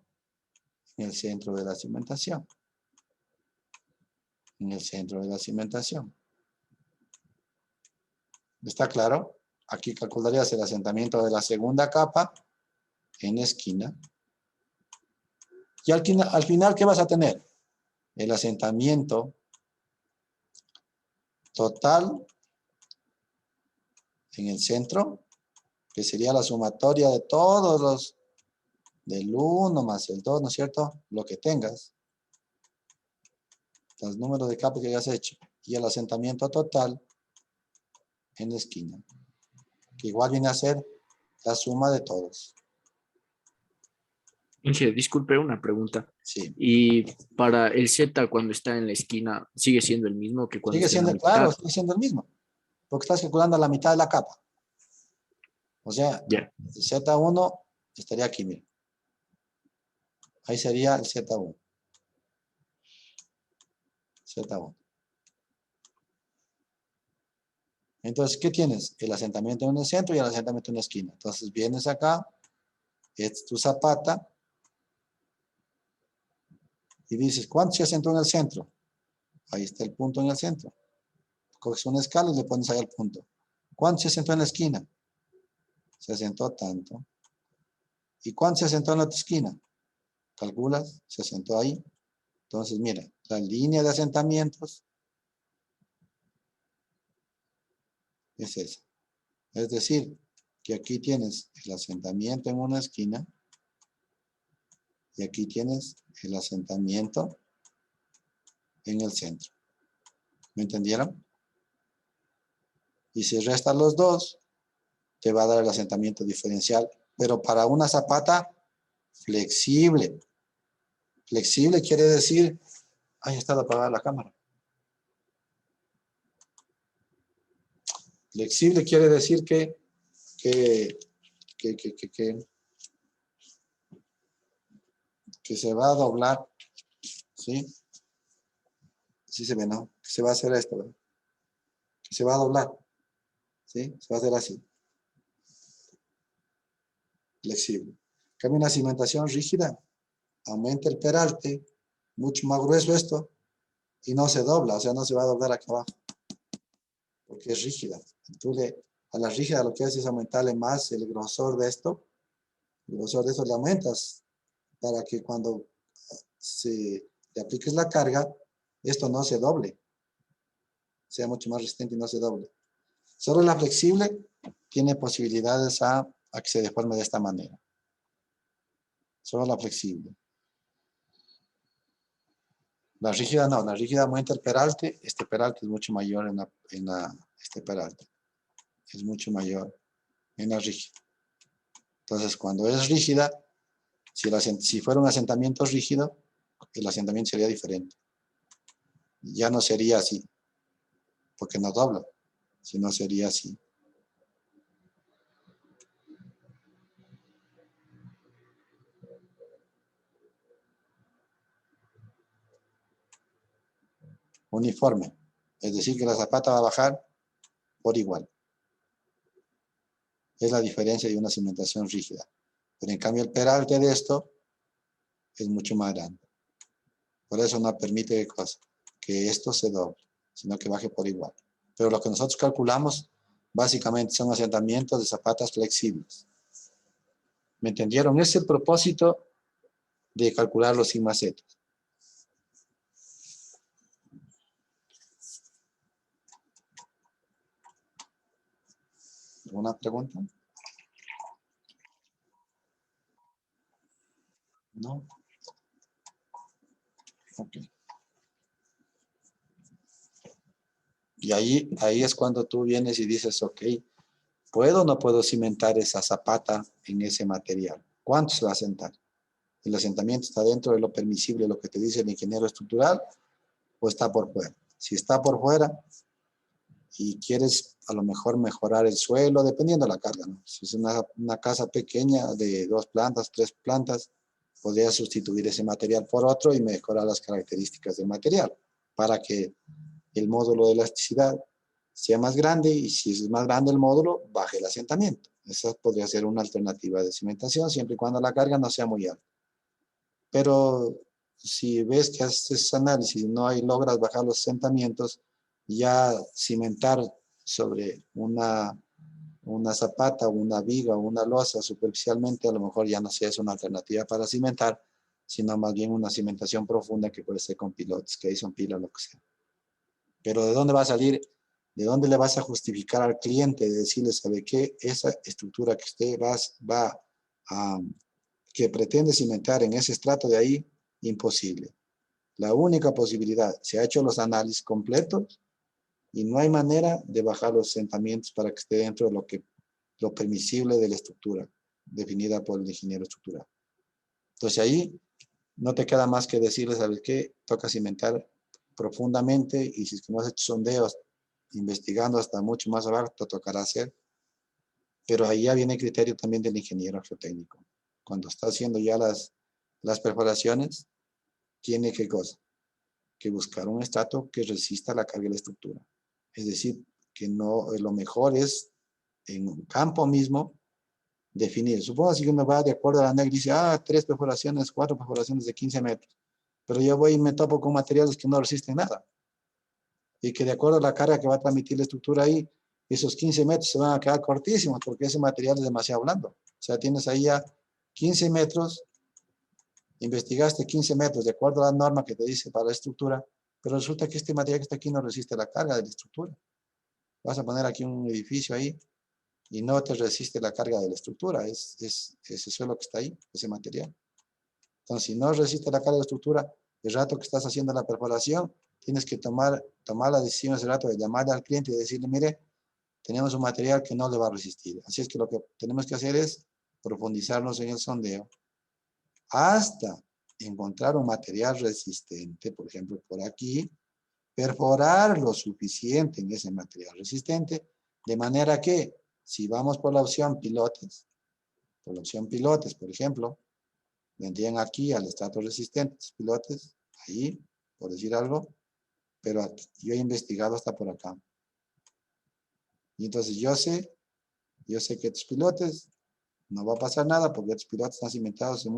en el centro de la cimentación. En el centro de la cimentación. ¿Está claro? Aquí calcularías el asentamiento de la segunda capa en la esquina. Y al final, ¿qué vas a tener? El asentamiento total en el centro, que sería la sumatoria de todos los, del 1 más el 2, ¿no es cierto? Lo que tengas. Los números de capas que hayas hecho. Y el asentamiento total en la esquina. Que igual viene a ser la suma de todos. Inge, disculpe una pregunta. Sí. Y para el Z cuando está en la esquina, ¿sigue siendo el mismo que cuando Sigue está en la siendo, claro, mitad? sigue siendo el mismo. Porque estás calculando la mitad de la capa. O sea, Ya. el Z1 estaría aquí, mira. Ahí sería el Z1. Z1. Entonces, ¿qué tienes? El asentamiento en el centro y el asentamiento en la esquina. Entonces, vienes acá, es tu zapata, y dices, ¿cuánto se asentó en el centro? Ahí está el punto en el centro. Coges una escala y le pones ahí el punto. ¿Cuánto se asentó en la esquina? Se asentó tanto. ¿Y cuánto se asentó en la otra esquina? Calculas, se asentó ahí. Entonces, mira, La línea de asentamientos es esa. Es decir, que aquí tienes el asentamiento en una esquina y aquí tienes el asentamiento en el centro. ¿Me entendieron? Y si restas los dos, te va a dar el asentamiento diferencial, pero para una zapata flexible. Flexible quiere decir, ahí está apagada la cámara. Flexible quiere decir que se va a doblar, ¿sí? Sí se ve, ¿no? Que se va a hacer esto, ¿verdad? Que se va a doblar, ¿sí? Se va a hacer así. Flexible. En cambio, una cimentación rígida, aumenta el peralte, mucho más grueso esto, y no se dobla, o sea, no se va a doblar acá abajo, porque es rígida. Entonces, a la rígida lo que hace es aumentarle más el grosor de esto, el grosor de esto le aumentas, para que cuando le apliques la carga, esto no se doble, sea mucho más resistente y no se doble. Solo la flexible tiene posibilidades a que se deforme de esta manera. Solo la flexible. La rígida no, la rígida aumenta el peralte, este peralte es mucho mayor este peralte. Es mucho mayor en la rígida. Entonces, cuando es rígida, si fuera un asentamiento rígido, el asentamiento sería diferente. Ya no sería así, porque no dobla, sino sería así. Uniforme, es decir, que la zapata va a bajar por igual. Es la diferencia de una cimentación rígida. Pero en cambio el peralte de esto es mucho más grande. Por eso no permite que esto se doble, sino que baje por igual. Pero lo que nosotros calculamos básicamente son asentamientos de zapatas flexibles. ¿Me entendieron? Ese es el propósito de calcular los sigma-z. ¿Alguna pregunta? ¿No? Ok. Y ahí es cuando tú vienes y dices, ok, ¿puedo o no puedo cimentar esa zapata en ese material? ¿Cuánto se va a asentar? ¿El asentamiento está dentro de lo permisible, lo que te dice el ingeniero estructural, o está por fuera? Si está por fuera y quieres a lo mejor mejorar el suelo, dependiendo de la carga, ¿no? Si es una casa pequeña de 2 plantas, 3 plantas, podrías sustituir ese material por otro y mejorar las características del material para que el módulo de elasticidad sea más grande, y si es más grande el módulo, baje el asentamiento. Esa podría ser una alternativa de cimentación, siempre y cuando la carga no sea muy alta. Pero si ves que haces análisis y no logras bajar los asentamientos, ya cimentar sobre una zapata, una viga o una losa superficialmente, a lo mejor ya no sea es una alternativa para cimentar, sino más bien una cimentación profunda que puede ser con pilotes, que ahí son pilas, lo que sea. Pero ¿de dónde va a salir? ¿De dónde le vas a justificar al cliente de decirle, sabe qué? Esa estructura que usted que pretende cimentar en ese estrato de ahí, imposible. La única posibilidad, se ha hecho los análisis completos y no hay manera de bajar los asentamientos para que esté dentro de lo permisible de la estructura, definida por el ingeniero estructural. Entonces ahí no te queda más que decirle, ¿sabes qué? Toca cimentar profundamente, y si es que no has hecho sondeos, investigando hasta mucho más abajo, te tocará hacer. Pero ahí ya viene el criterio también del ingeniero geotécnico. Cuando está haciendo ya las perforaciones, tiene que buscar un estrato que resista la carga de la estructura. Es decir, que no, lo mejor es en un campo mismo definir. Supongo que uno va de acuerdo a la NEC y dice, 3 perforaciones, 4 perforaciones de 15 metros. Pero yo voy y me topo con materiales que no resisten nada. Y que de acuerdo a la carga que va a transmitir la estructura ahí, esos 15 metros se van a quedar cortísimos porque ese material es demasiado blando. O sea, tienes ahí ya 15 metros investigaste 15 metros de acuerdo a la norma que te dice para la estructura, pero resulta que este material que está aquí no resiste la carga de la estructura. Vas a poner aquí un edificio ahí y no te resiste la carga de la estructura, es ese suelo que está ahí, ese material. Entonces, si no resiste la carga de la estructura, el rato que estás haciendo la perforación, tienes que tomar la decisión ese rato de llamarle al cliente y decirle, mire, tenemos un material que no le va a resistir. Así es que lo que tenemos que hacer es profundizarnos en el sondeo hasta encontrar un material resistente, por ejemplo, por aquí, perforar lo suficiente en ese material resistente, de manera que, si vamos por la opción pilotes, por ejemplo, vendrían aquí al estrato resistente, pilotes, ahí, por decir algo, pero aquí, yo he investigado hasta por acá. Y entonces yo sé que estos pilotes no va a pasar nada porque estos pilotes están cimentados en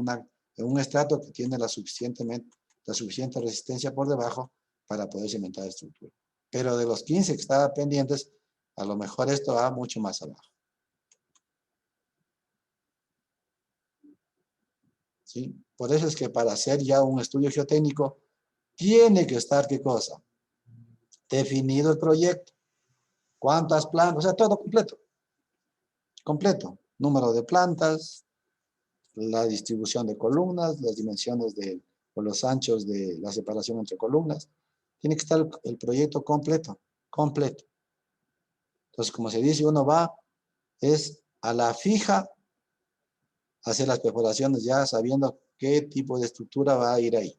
un estrato que tiene la suficiente resistencia por debajo para poder cimentar la estructura. Pero de los 15 que estaban pendientes, a lo mejor esto va mucho más abajo. ¿Sí? Por eso es que para hacer ya un estudio geotécnico, tiene que estar, ¿qué cosa? Definido el proyecto. ¿Cuántas plantas? O sea, todo completo. Completo. Número de plantas, la distribución de columnas, las dimensiones o los anchos de la separación entre columnas. Tiene que estar el proyecto completo. Completo. Entonces, como se dice, uno va es a la fija hacer las perforaciones ya sabiendo qué tipo de estructura va a ir ahí.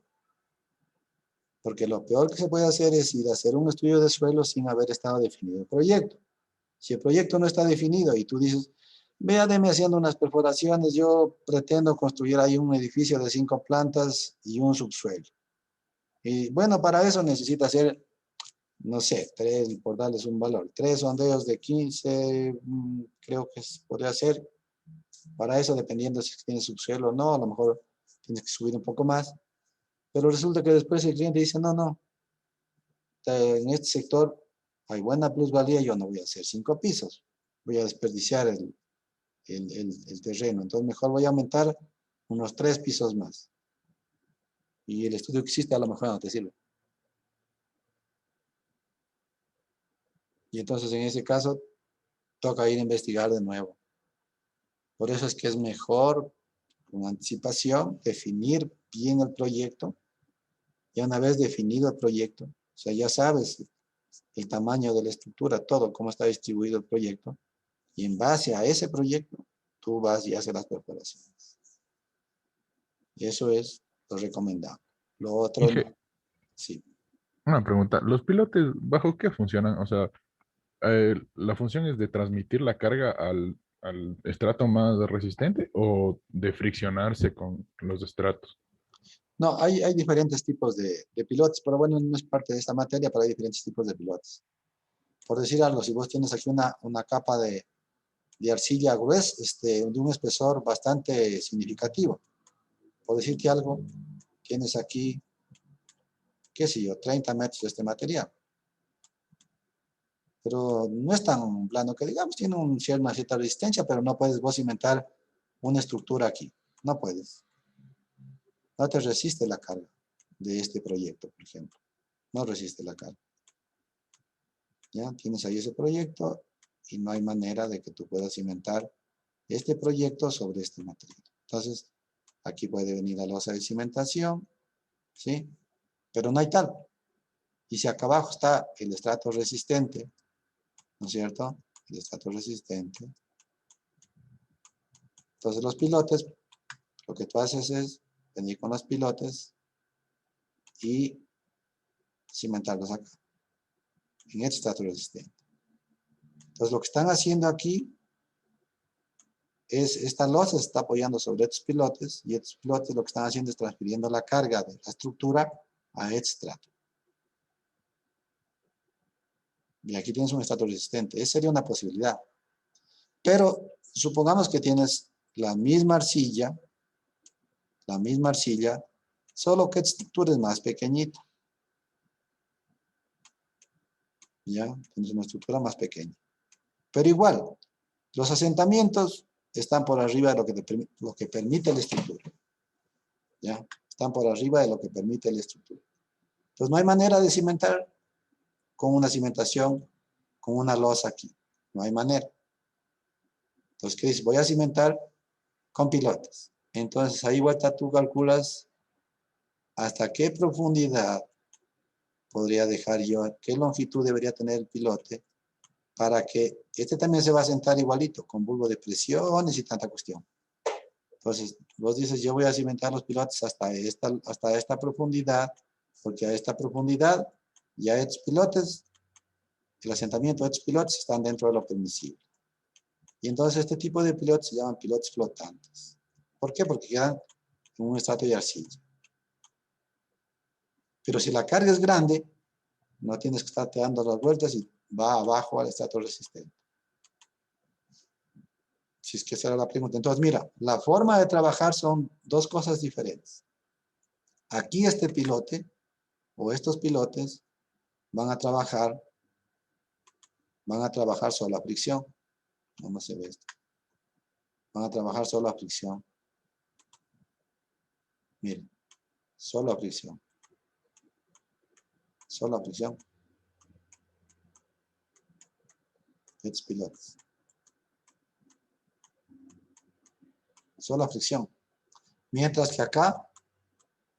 Porque lo peor que se puede hacer es ir a hacer un estudio de suelo sin haber estado definido el proyecto. Si el proyecto no está definido y tú dices, véanme haciendo unas perforaciones, yo pretendo construir ahí un edificio de 5 plantas y un subsuelo. Y bueno, para eso necesita hacer, no sé, por darles un valor, 3 sondeos de 15, creo que podría ser. Para eso, dependiendo si tiene subsuelo o no, a lo mejor tienes que subir un poco más. Pero resulta que después el cliente dice, no, en este sector hay buena plusvalía, yo no voy a hacer 5 pisos. Voy a desperdiciar el terreno. Entonces mejor voy a aumentar unos 3 pisos más. Y el estudio que hiciste a lo mejor no te sirve. Y entonces en ese caso toca ir a investigar de nuevo. Por eso es que es mejor con anticipación definir bien el proyecto. Y una vez definido el proyecto, o sea, ya sabes el tamaño de la estructura, todo, cómo está distribuido el proyecto. Y en base a ese proyecto, tú vas y haces las perforaciones. Y eso es lo recomendable. Lo otro, Inge, sí. una pregunta. ¿Los pilotes bajo qué funcionan? O sea, ¿la función es de transmitir la carga al estrato más resistente o de friccionarse con los estratos? No, hay diferentes tipos de pilotes, pero bueno, no es parte de esta materia, pero hay diferentes tipos de pilotes. Por decir algo, si vos tienes aquí una capa de arcilla gruesa, de un espesor bastante significativo. Por decirte algo, tienes aquí, qué sé yo, 30 metros de este material. Pero no es tan plano que digamos, tiene una cierta resistencia, pero no puedes vos cimentar una estructura aquí. No puedes. No te resiste la carga de este proyecto, por ejemplo. No resiste la carga. ¿Ya? Tienes ahí ese proyecto y no hay manera de que tú puedas cimentar este proyecto sobre este material. Entonces, aquí puede venir la losa de cimentación, ¿sí? Pero no hay tal. Y si acá abajo está el estrato resistente, ¿no es cierto? El estrato resistente. Entonces los pilotes, lo que tú haces es venir con los pilotes y cimentarlos acá, en este estrato resistente. Entonces lo que están haciendo aquí es, esta losa se está apoyando sobre estos pilotes y estos pilotes lo que están haciendo es transfiriendo la carga de la estructura a este estrato. Y aquí tienes un estrato resistente. Esa sería una posibilidad. Pero supongamos que tienes la misma arcilla, solo que esta estructura es más pequeñita. ¿Ya? Tienes una estructura más pequeña. Pero igual, los asentamientos están por arriba de lo que permite la estructura. ¿Ya? Están por arriba de lo que permite la estructura. Entonces no hay manera de cimentar con una cimentación, con una losa aquí. No hay manera. Entonces, ¿qué dices? Voy a cimentar con pilotes. Entonces ahí vuelta tú calculas hasta qué profundidad podría dejar yo, qué longitud debería tener el pilote para que este también se va a sentar igualito, con bulbo de presiones y tanta cuestión. Entonces, vos dices, yo voy a cimentar los pilotes hasta esta profundidad, porque a esta profundidad ya estos pilotes, el asentamiento de estos pilotes están dentro de lo permisible. Y entonces este tipo de pilotes se llaman pilotes flotantes. ¿Por qué? Porque quedan en un estrato de arcilla. Pero si la carga es grande, no tienes que estarte dando las vueltas y va abajo al estrato resistente. Si es que esa era la pregunta. Entonces, mira, la forma de trabajar son dos cosas diferentes. Aquí este pilote, o estos pilotes, van a trabajar sobre la fricción. No se ve esto. Van a trabajar solo a fricción. Miren, solo a fricción. Solo a fricción. Estos pilotes. Solo a fricción. Mientras que acá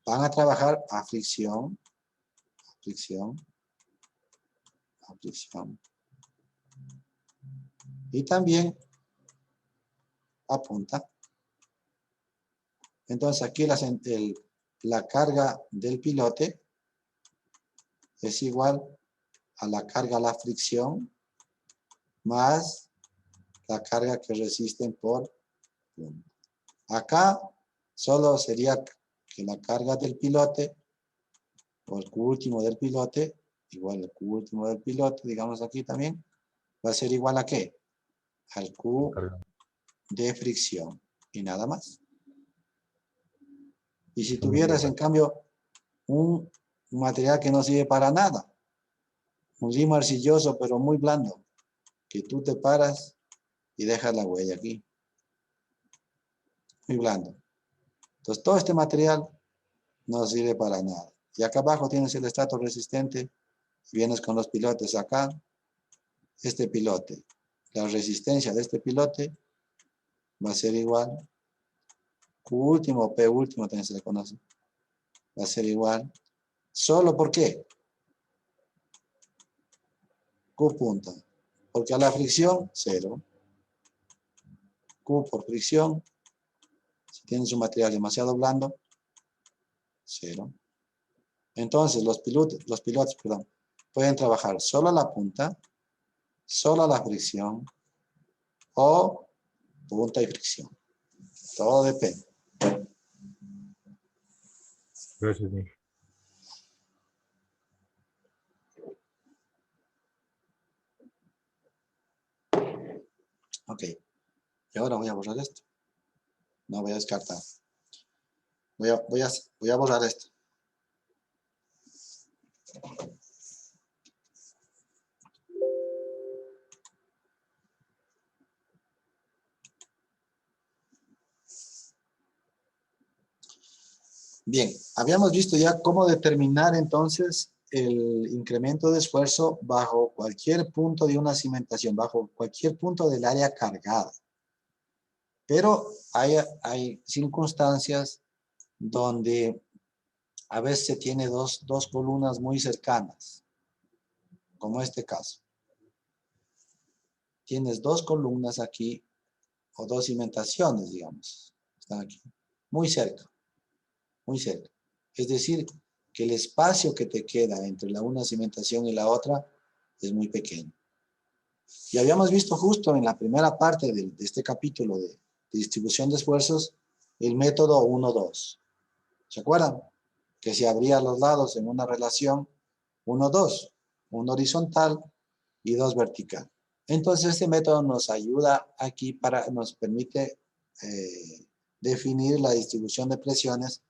van a trabajar a fricción, a fricción, a fricción. Y también a punta. Entonces aquí la carga del pilote es igual a la carga a la fricción más la carga que resisten por punta. Acá solo sería que la carga del pilote o el Q último del pilote, igual el Q último del pilote, digamos aquí también, va a ser igual a ¿qué? Al Q de fricción y nada más. Y si tuvieras en cambio un material que no sirve para nada, un limo arcilloso pero muy blando, que tú te paras y dejas la huella aquí, muy blando. Entonces todo este material no sirve para nada. Y acá abajo tienes el estrato resistente, vienes con los pilotes acá, este pilote, la resistencia de este pilote va a ser igual, Q último o P último también se le conoce, va a ser igual, ¿solo por qué? Q punta, porque a la fricción, 0, Q por fricción, si tienes un material demasiado blando, 0. Entonces los pilotes, pueden trabajar solo a la punta, solo a la fricción, o punta y fricción. Todo depende. Gracias, Miguel. Ok. Y ahora voy a borrar esto. No voy a descartar. Voy a borrar esto. Bien, habíamos visto ya cómo determinar entonces el incremento de esfuerzo bajo cualquier punto de una cimentación, bajo cualquier punto del área cargada. Pero hay circunstancias donde a veces se tiene dos columnas muy cercanas, como este caso. Tienes dos columnas aquí, o dos cimentaciones, digamos, están aquí, muy cerca. Muy cerca. Es decir, que el espacio que te queda entre una cimentación y la otra es muy pequeño. Y habíamos visto justo en la primera parte de este capítulo de distribución de esfuerzos el método 1-2. ¿Se acuerdan? Que se abría los lados en una relación 1-2, uno horizontal y 2 vertical. Entonces este método nos ayuda aquí nos permite definir la distribución de presiones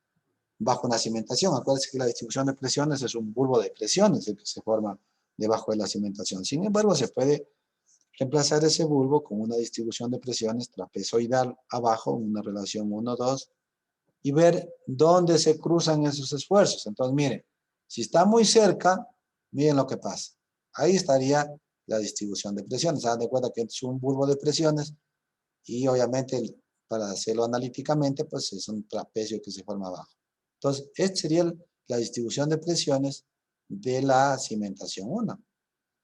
bajo una cimentación. Acuérdense que la distribución de presiones es un bulbo de presiones el que se forma debajo de la cimentación. Sin embargo, se puede reemplazar ese bulbo con una distribución de presiones trapezoidal abajo, una relación 1-2, y ver dónde se cruzan esos esfuerzos. Entonces, miren, si está muy cerca, miren lo que pasa. Ahí estaría la distribución de presiones. Se dan de cuenta que es un bulbo de presiones y obviamente para hacerlo analíticamente, pues es un trapecio que se forma abajo. Entonces, esta sería la distribución de presiones de la cimentación 1.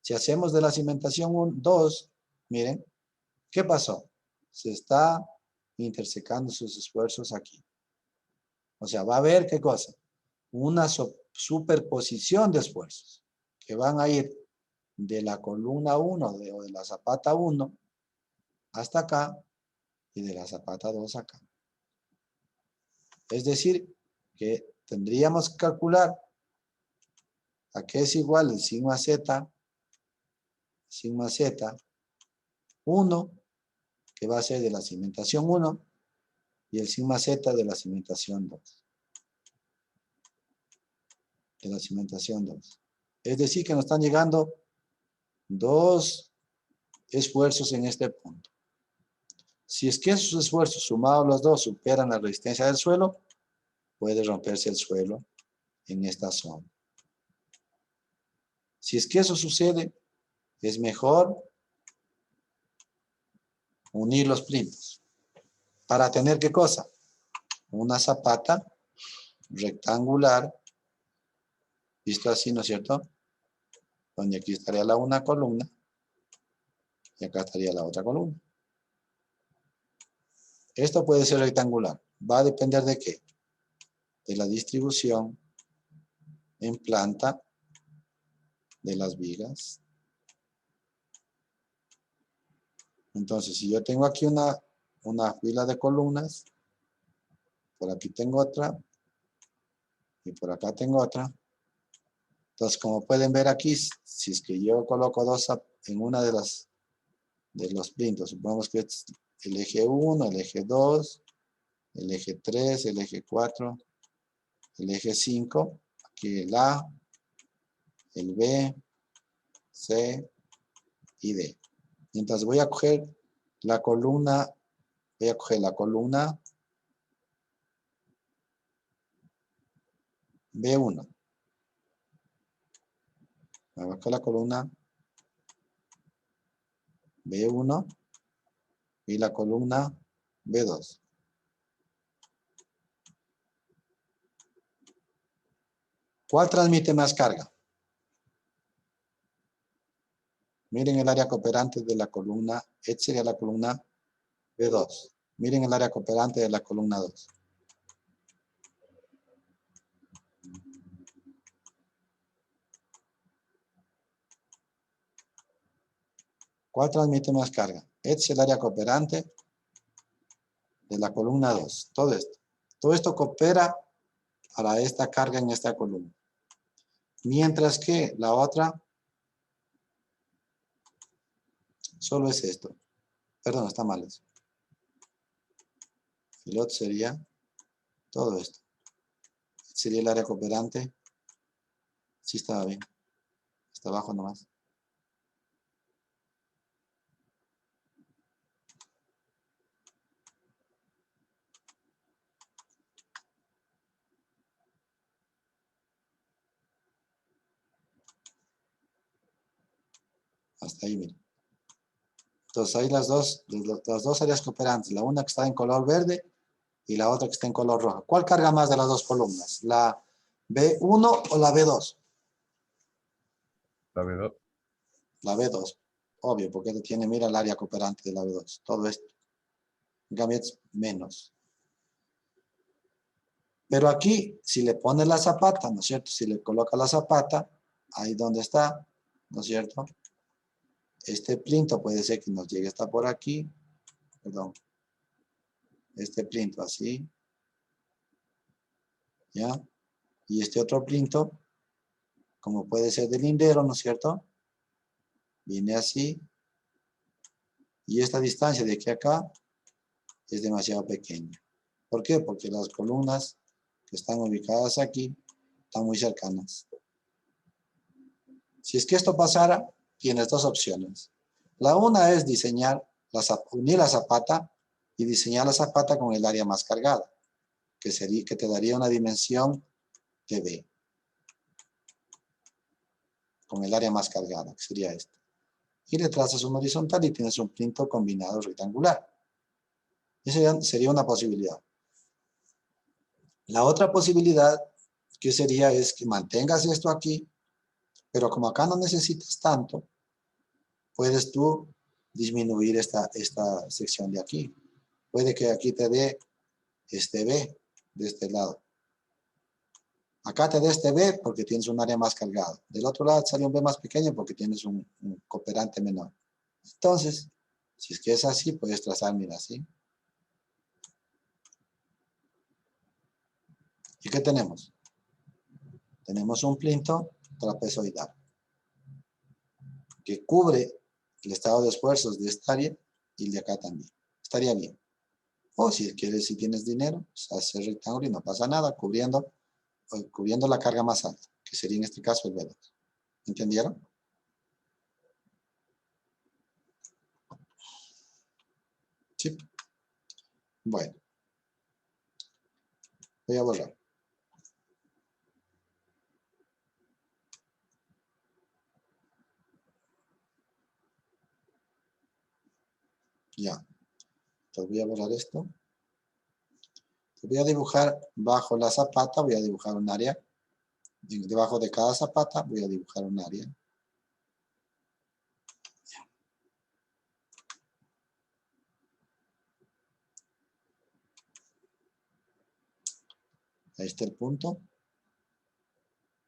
Si hacemos de la cimentación 2, miren, ¿qué pasó? Se está intersecando sus esfuerzos aquí. O sea, va a haber, ¿qué cosa? Una superposición de esfuerzos que van a ir de la columna 1 o de la zapata 1 hasta acá y de la zapata 2 acá. Es decir, que tendríamos que calcular a qué es igual el sigma z 1, que va a ser de la cimentación 1, y el sigma z de la cimentación 2. De la cimentación 2. Es decir, que nos están llegando dos esfuerzos en este punto. Si es que esos esfuerzos sumados los dos superan la resistencia del suelo, puede romperse el suelo en esta zona. Si es que eso sucede, es mejor unir los plintos. Para tener, ¿qué cosa? Una zapata rectangular, visto así, ¿no es cierto? Donde aquí estaría una columna y acá estaría la otra columna. Esto puede ser rectangular. Va a depender de qué? De la distribución en planta de las vigas. Entonces, si yo tengo aquí una fila de columnas, por aquí tengo otra, y por acá tengo otra. Entonces, como pueden ver aquí, si es que yo coloco dos en una de los plintos, supongamos que es el eje 1, el eje 2, el eje 3, el eje 4, el eje 5, aquí el A, el B, C y D. Entonces voy a coger la columna, B1. Voy a buscar la columna B1 y la columna B2. ¿Cuál transmite más carga? Miren el área cooperante de la columna, esta sería la columna B2. Miren el área cooperante de la columna 2. ¿Cuál transmite más carga? Este es el área cooperante de la columna 2. Todo esto. Todo esto coopera para esta carga en esta columna. Mientras que la otra solo es esto. Perdón, está mal eso. El otro sería todo esto. Este sería el área cooperante. Sí estaba bien. Está abajo nomás. Hasta ahí, miren. Entonces hay las dos áreas cooperantes. La una que está en color verde y la otra que está en color rojo. ¿Cuál carga más de las dos columnas? ¿La B1 o la B2? La B2. La B2. Obvio, porque tiene, mira el área cooperante de la B2. Todo esto. En cambio es menos. Pero aquí, si le pone la zapata, ¿no es cierto? Si le coloca la zapata, ahí donde está, ¿no es cierto? Este plinto puede ser que nos llegue hasta por aquí. Perdón. Este plinto así. ¿Ya? Y este otro plinto, como puede ser de lindero, ¿no es cierto? Viene así. Y esta distancia de aquí a acá es demasiado pequeña. ¿Por qué? Porque las columnas que están ubicadas aquí están muy cercanas. Si es que esto pasara, tienes dos opciones. La una es unir la zapata y diseñar la zapata con el área más cargada. que te daría una dimensión de B. Con el área más cargada, que sería esta. Y le trazas un horizontal y tienes un plinto combinado rectangular. Esa sería una posibilidad. La otra posibilidad que sería es que mantengas esto aquí, pero como acá no necesitas tanto, puedes tú disminuir esta sección de aquí. Puede que aquí te dé este B de este lado. Acá te dé este B porque tienes un área más cargada. Del otro lado sale un B más pequeño porque tienes un cooperante menor. Entonces, si es que es así, puedes trazar, mira, así. ¿Y qué tenemos? Tenemos un plinto trapezoidal que cubre el estado de esfuerzos de esta área y el de acá también. Estaría bien. O si quieres, si tienes dinero, pues haces el rectángulo y no pasa nada, cubriendo la carga más alta, que sería en este caso el B2. ¿Entendieron? Sí. Bueno. Voy a borrar. Ya. Entonces voy a borrar esto. Voy a dibujar bajo la zapata, voy a dibujar un área. Debajo de cada zapata voy a dibujar un área. Ahí está el punto.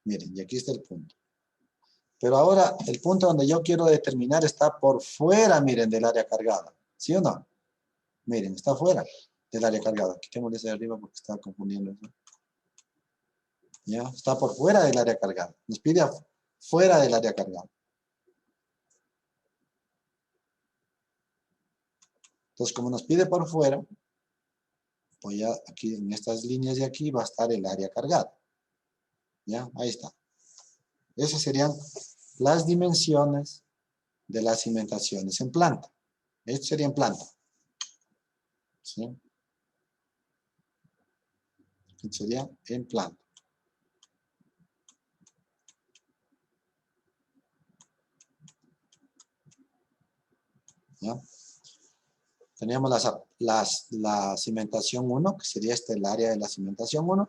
Miren, y aquí está el punto. Pero ahora el punto donde yo quiero determinar está por fuera, miren, del área cargada. ¿Sí o no? Miren, está fuera del área cargada. Quitémosle ese de arriba porque estaba confundiendo eso. ¿Ya? Está por fuera del área cargada. Nos pide fuera del área cargada. Entonces, como nos pide por fuera, voy a, aquí en estas líneas de aquí va a estar el área cargada. ¿Ya? Ahí está. Esas serían las dimensiones de las cimentaciones en planta. Esto sería en planta. ¿Sí? Esto sería en planta. ¿Ya? Teníamos la cimentación 1, que sería este el área de la cimentación 1,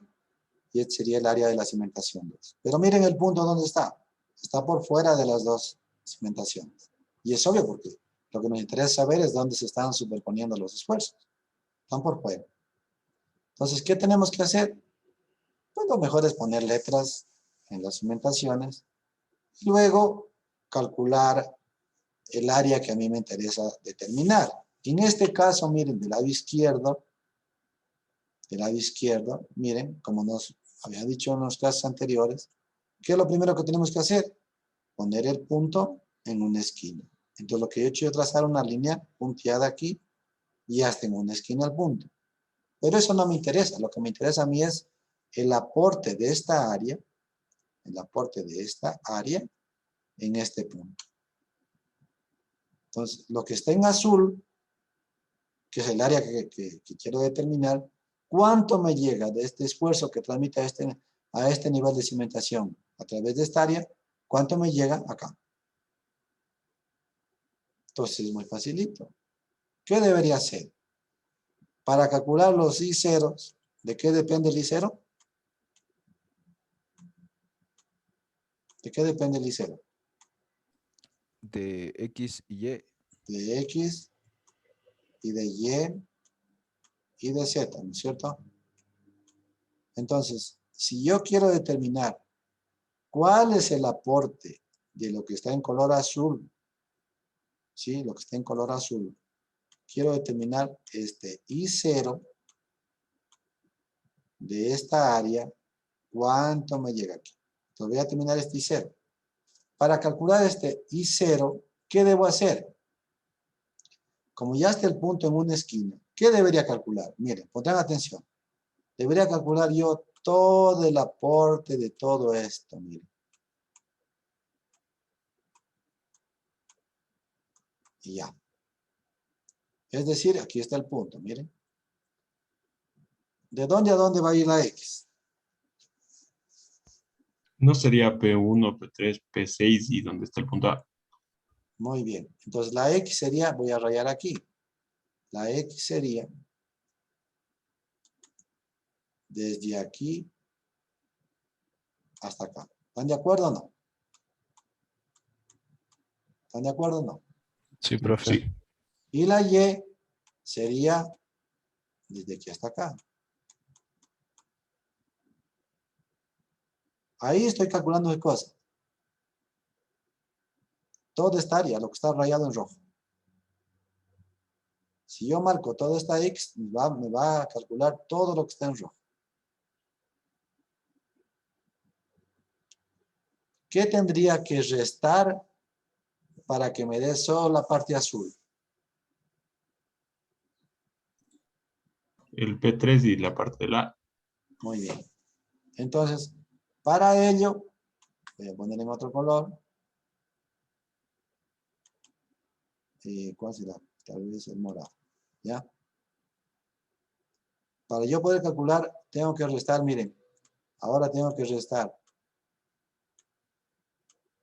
y este sería el área de la cimentación 2. Pero miren el punto donde está. Está por fuera de las dos cimentaciones. Y es obvio porque lo que nos interesa saber es dónde se están superponiendo los esfuerzos. Están por fuera. Entonces, ¿qué tenemos que hacer? Pues lo mejor es poner letras en las cimentaciones. Y luego calcular el área que a mí me interesa determinar. En este caso, miren, del lado izquierdo, miren, como nos había dicho en los clases anteriores, ¿qué es lo primero que tenemos que hacer? Poner el punto en una esquina. Entonces lo que yo he hecho es trazar una línea punteada aquí y hasta en una esquina al punto. Pero eso no me interesa. Lo que me interesa a mí es el aporte de esta área, en este punto. Entonces, lo que está en azul, que es el área que quiero determinar, ¿cuánto me llega de este esfuerzo que transmite a este nivel de cimentación a través de esta área? ¿Cuánto me llega acá? Entonces, es muy facilito. ¿Qué debería hacer? Para calcular los I ceros, ¿de qué depende el I cero? ¿De qué depende el I cero? De X y Y. De X y de Y de Z, ¿no es cierto? Entonces, si yo quiero determinar cuál es el aporte de lo que está en color azul, ¿sí? Lo que está en color azul, quiero determinar este I0 de esta área, ¿cuánto me llega aquí? Entonces voy a determinar este I0. Para calcular este I0, ¿qué debo hacer? Como ya está el punto en una esquina, ¿qué debería calcular? Miren, pondrán atención. Debería calcular yo todo el aporte de todo esto, miren. Y ya. Es decir, aquí está el punto, miren. ¿De dónde a dónde va a ir la X? No sería P1, P3, P6 y dónde está el punto A. Muy bien. Entonces la X sería, voy a rayar aquí. La X sería desde aquí hasta acá. ¿Están de acuerdo o no? ¿Están de acuerdo o no? Sí, profe. Sí. Y la Y sería desde aquí hasta acá. Ahí estoy calculando qué cosa. Toda esta área, lo que está rayado en rojo. Si yo marco toda esta X, me va a calcular todo lo que está en rojo. ¿Qué tendría que restar para que me dé solo la parte azul? El P3 y la parte de la A. Muy bien. Entonces, para ello, voy a poner en otro color. ¿Cuál será? Tal vez el morado. ¿Ya? Para yo poder calcular, tengo que restar, miren. Ahora tengo que restar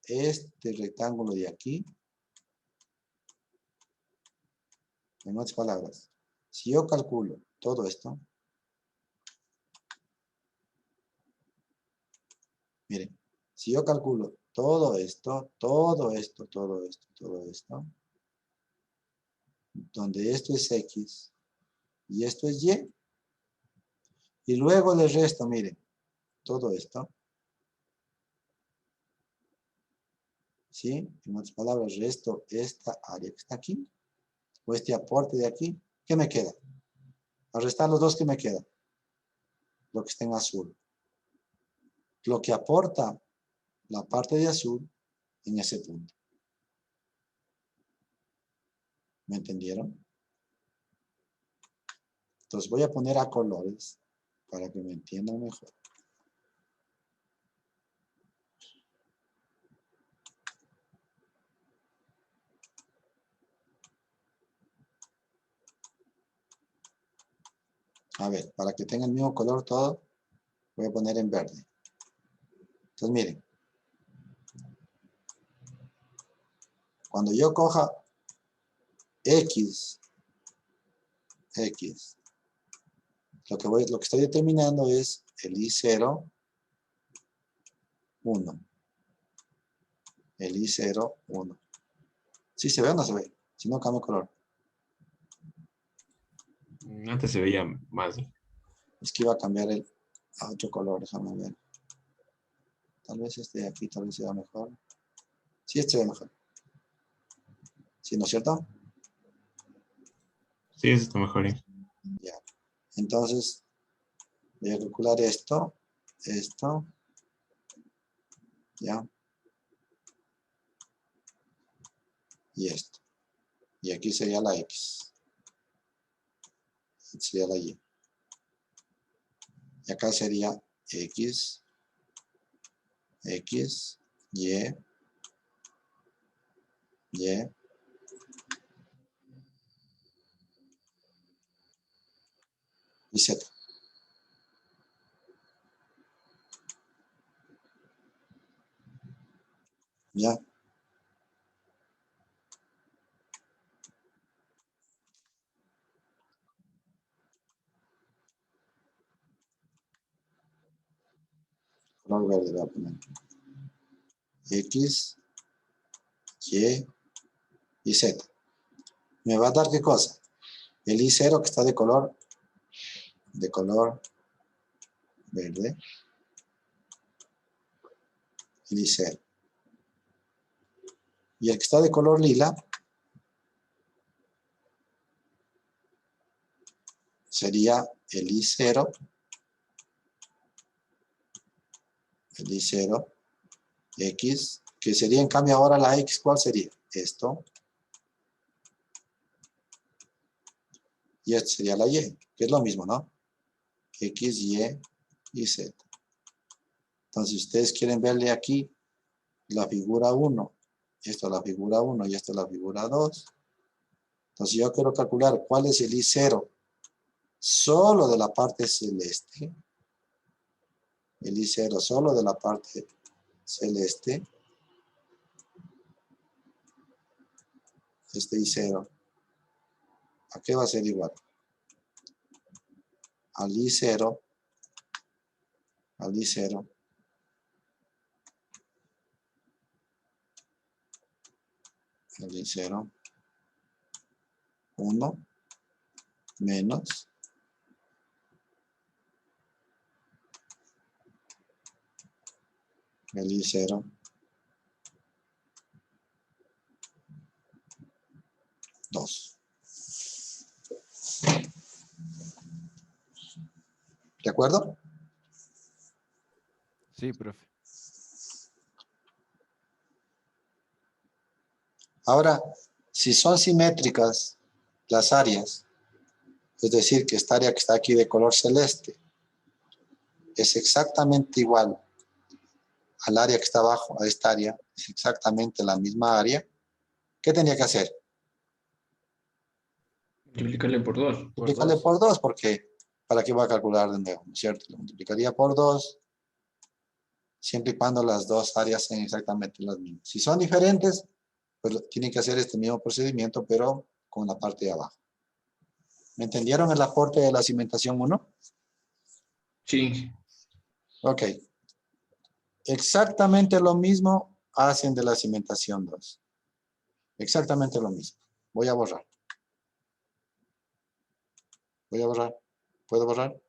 este rectángulo de aquí. En otras palabras, si yo calculo todo esto, miren, si yo calculo todo esto, donde esto es X y esto es Y luego le resto, miren, todo esto, ¿sí? En otras palabras, resto esta área que está aquí, o este aporte de aquí, ¿qué me queda? Al restar los dos, ¿qué me queda? Lo que está en azul. Lo que aporta la parte de azul en ese punto. ¿Me entendieron? Entonces voy a poner a colores para que me entiendan mejor. A ver, para que tenga el mismo color todo, voy a poner en verde. Entonces miren. Cuando yo coja X, lo que estoy determinando es el I0, 1. El I0, 1. ¿Sí se ve o no se ve? Si no, cambio color. Antes se veía más. Es que iba a cambiar a otro color, déjame ver. Tal vez este de aquí, tal vez sea mejor. Sí, este se ve mejor. ¿Sí, no es cierto? Sí, eso está mejor. Ya. Entonces, voy a calcular esto, ya, y esto. Y aquí sería la X. Aquí sería la Y. Y acá sería X, Y, y Z. ¿Ya? Color verde voy a poner. X, Y Z. ¿Me va a dar qué cosa? El I0 que está de color verde. El I0. Y el que está de color lila sería el I0, X, que sería en cambio ahora la X, ¿cuál sería? Esto. Y esto sería la Y, que es lo mismo, ¿no? X, y Z. Entonces, si ustedes quieren verle aquí la figura 1, esto es la figura 1 y esto es la figura 2. Entonces, yo quiero calcular cuál es el I0 solo de la parte celeste, el I0 solo de la parte celeste, este I0, ¿a qué va a ser igual? Al I0, al I0, al I0, 1 menos el I0 2. ¿De acuerdo? Sí, profe. Ahora, si son simétricas las áreas, es decir, que esta área que está aquí de color celeste es exactamente igual al área que está abajo, a esta área, es exactamente la misma área, ¿qué tenía que hacer? Multiplicarle por 2. Multiplicarle por 2, porque ¿para qué voy a calcular de nuevo? ¿No es cierto? Lo multiplicaría por 2, siempre y cuando las dos áreas sean exactamente las mismas. Si son diferentes, pues tienen que hacer este mismo procedimiento, pero con la parte de abajo. ¿Me entendieron el aporte de la cimentación 1? Sí. Ok. Exactamente lo mismo hacen de la cimentación 2. Exactamente lo mismo. Voy a borrar. Voy a borrar. ¿Puedo borrar?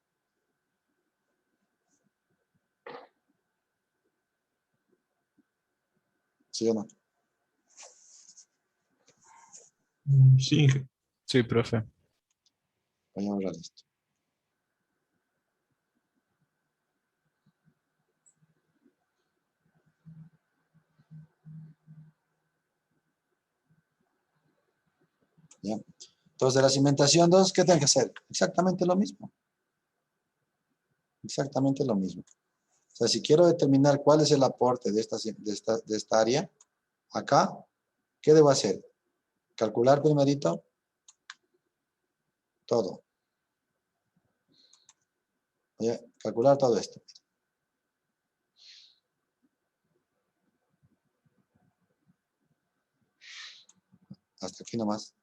¿Sí o no? Sí, Sí, profe. Voy a borrar esto. ¿Ya? Entonces, de la cimentación 2, ¿qué tengo que hacer? Exactamente lo mismo. Exactamente lo mismo. O sea, si quiero determinar cuál es el aporte de esta área, acá, ¿qué debo hacer? Calcular primerito todo. Voy a calcular todo esto. Hasta aquí nomás.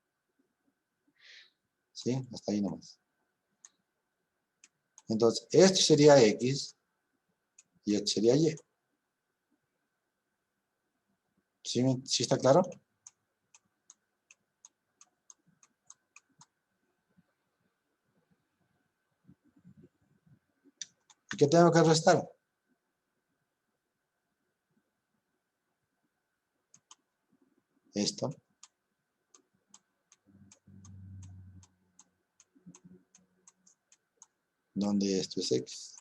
¿Sí? Hasta ahí nomás. Entonces, esto sería X y esto sería Y. ¿Sí está claro? ¿Y qué tengo que restar? Esto. Donde esto es X.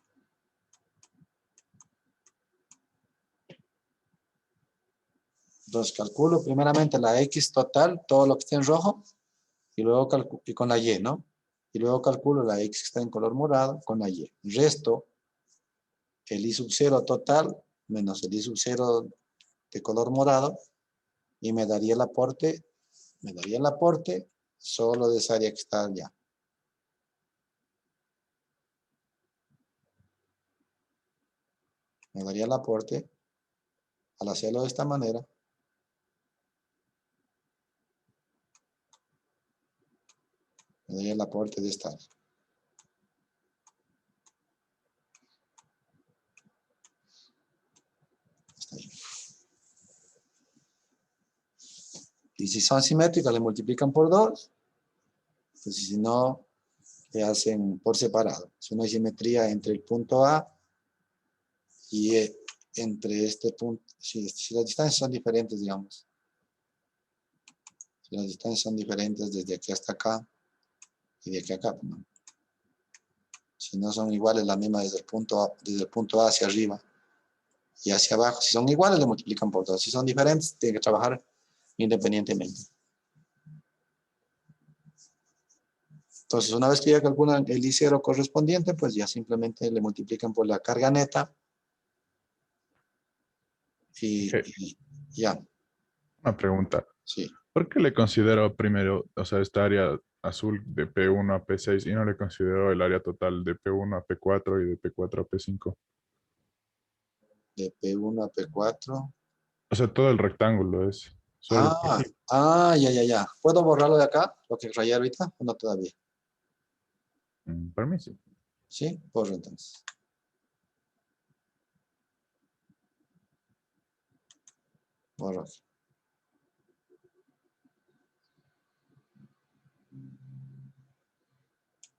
Entonces calculo primeramente la X total, todo lo que esté en rojo, y luego y con la Y, ¿no? Y luego calculo la X que está en color morado con la Y. Resto el I sub 0 total menos el I sub 0 de color morado y me daría el aporte solo de esa área que está allá. Me daría el aporte al hacerlo de esta manera. Me daría el aporte de esta área. Está ahí. Y si son simétricas, le multiplican por 2. Pues si no, le hacen por separado. Si no hay simetría entre el punto A y entre este punto. Si las distancias son diferentes, digamos. Si las distancias son diferentes desde aquí hasta acá y de aquí a acá, ¿no? Si no son iguales, la misma desde el punto A hacia arriba y hacia abajo. Si son iguales, le multiplican por 2. Si son diferentes, tienen que trabajar independientemente. Entonces, una vez que ya calculan el I0 correspondiente, pues ya simplemente le multiplican por la carga neta y ya. Una pregunta. Sí. ¿Por qué le considero primero, o sea, esta área azul de P1 a P6 y no le consideró el área total de P1 a P4 y de P4 a P5. De P1 a P4. O sea, todo el rectángulo es solo Ya. ¿Puedo borrarlo de acá? Lo que rayé ahorita, o no todavía. Para mí sí. ¿Sí? Borro entonces. Borro.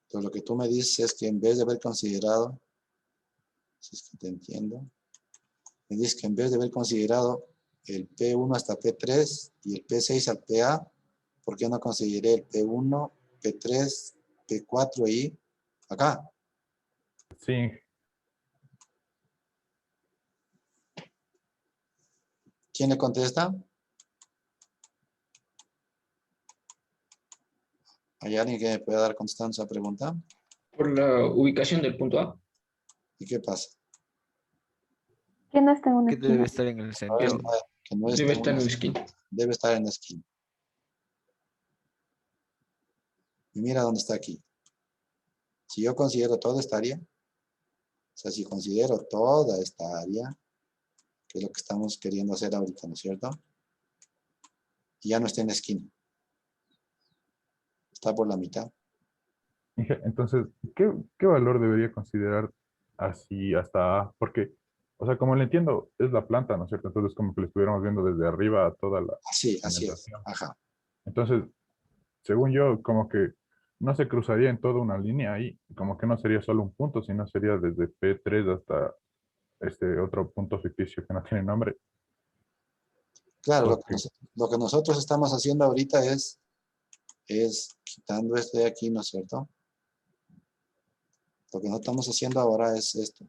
Entonces lo que tú me dices es que en vez de haber considerado, si es que te entiendo, me dices que en vez de haber considerado el P1 hasta P3 y el P6 al PA, ¿por qué no consideré el P1, P3, P4 y acá? Sí, ¿Quién le contesta? ¿Hay alguien que me pueda dar contestando esa pregunta? Por la ubicación del punto A. ¿Y qué pasa? Que no está en una Que debe esquina. estar en el No centro. está- que no Debe está estar en la esquina. debe estar en la esquina. Y mira dónde está aquí. Si yo considero toda esta área, o sea, si considero toda esta área, que es lo que estamos queriendo hacer ahorita, ¿no es cierto? Y ya no está en la esquina. Está por la mitad. entonces, ¿qué valor debería considerar así hasta A? Porque, o sea, como le entiendo, es la planta, ¿no es cierto? Entonces, como que le estuviéramos viendo desde arriba a toda la Así es. cimentación. Ajá. Entonces, según yo, como que no se cruzaría en toda una línea ahí, como que no sería solo un punto, sino sería desde P3 hasta este otro punto ficticio que no tiene nombre. Claro, Porque, lo que nosotros estamos haciendo ahorita es quitando esto de aquí, ¿no es cierto? Lo que no estamos haciendo ahora es esto.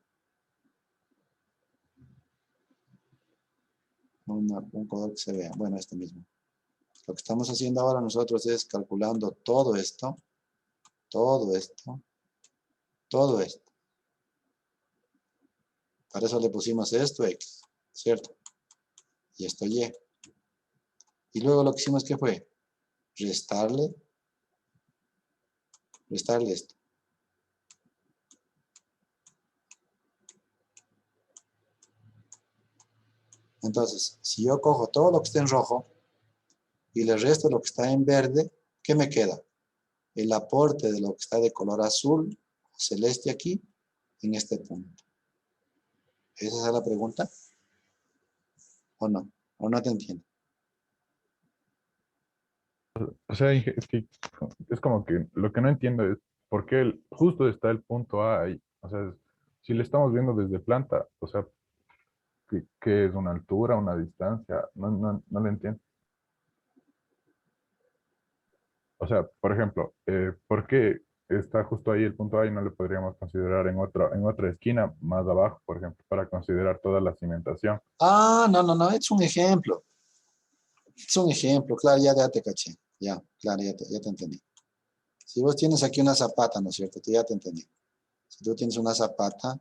Un color que se vea. Bueno, este mismo. Lo que estamos haciendo ahora nosotros es calculando todo esto, todo esto, todo esto. Para eso le pusimos esto X, ¿cierto? Y esto Y. Y luego lo que hicimos, ¿qué fue? Restarle esto. Entonces, si yo cojo todo lo que está en rojo y le resto lo que está en verde, ¿qué me queda? El aporte de lo que está de color azul o celeste aquí en este punto. ¿Esa es la pregunta? ¿O no? ¿O no te entiendo? o sea, es que es como que lo que no entiendo es por qué justo está el punto A ahí. O sea, si le estamos viendo desde planta, o sea, ¿qué es una altura, una distancia? No lo entiendo. O sea, por ejemplo, ¿por qué está justo ahí el punto A y no le podríamos considerar en otra esquina más abajo, por ejemplo, para considerar toda la cimentación? No, es un ejemplo. Es un ejemplo, claro, ya te caché. Ya, claro, ya te entendí. Si vos tienes aquí una zapata, ¿no es cierto? Ya te entendí. Si tú tienes una zapata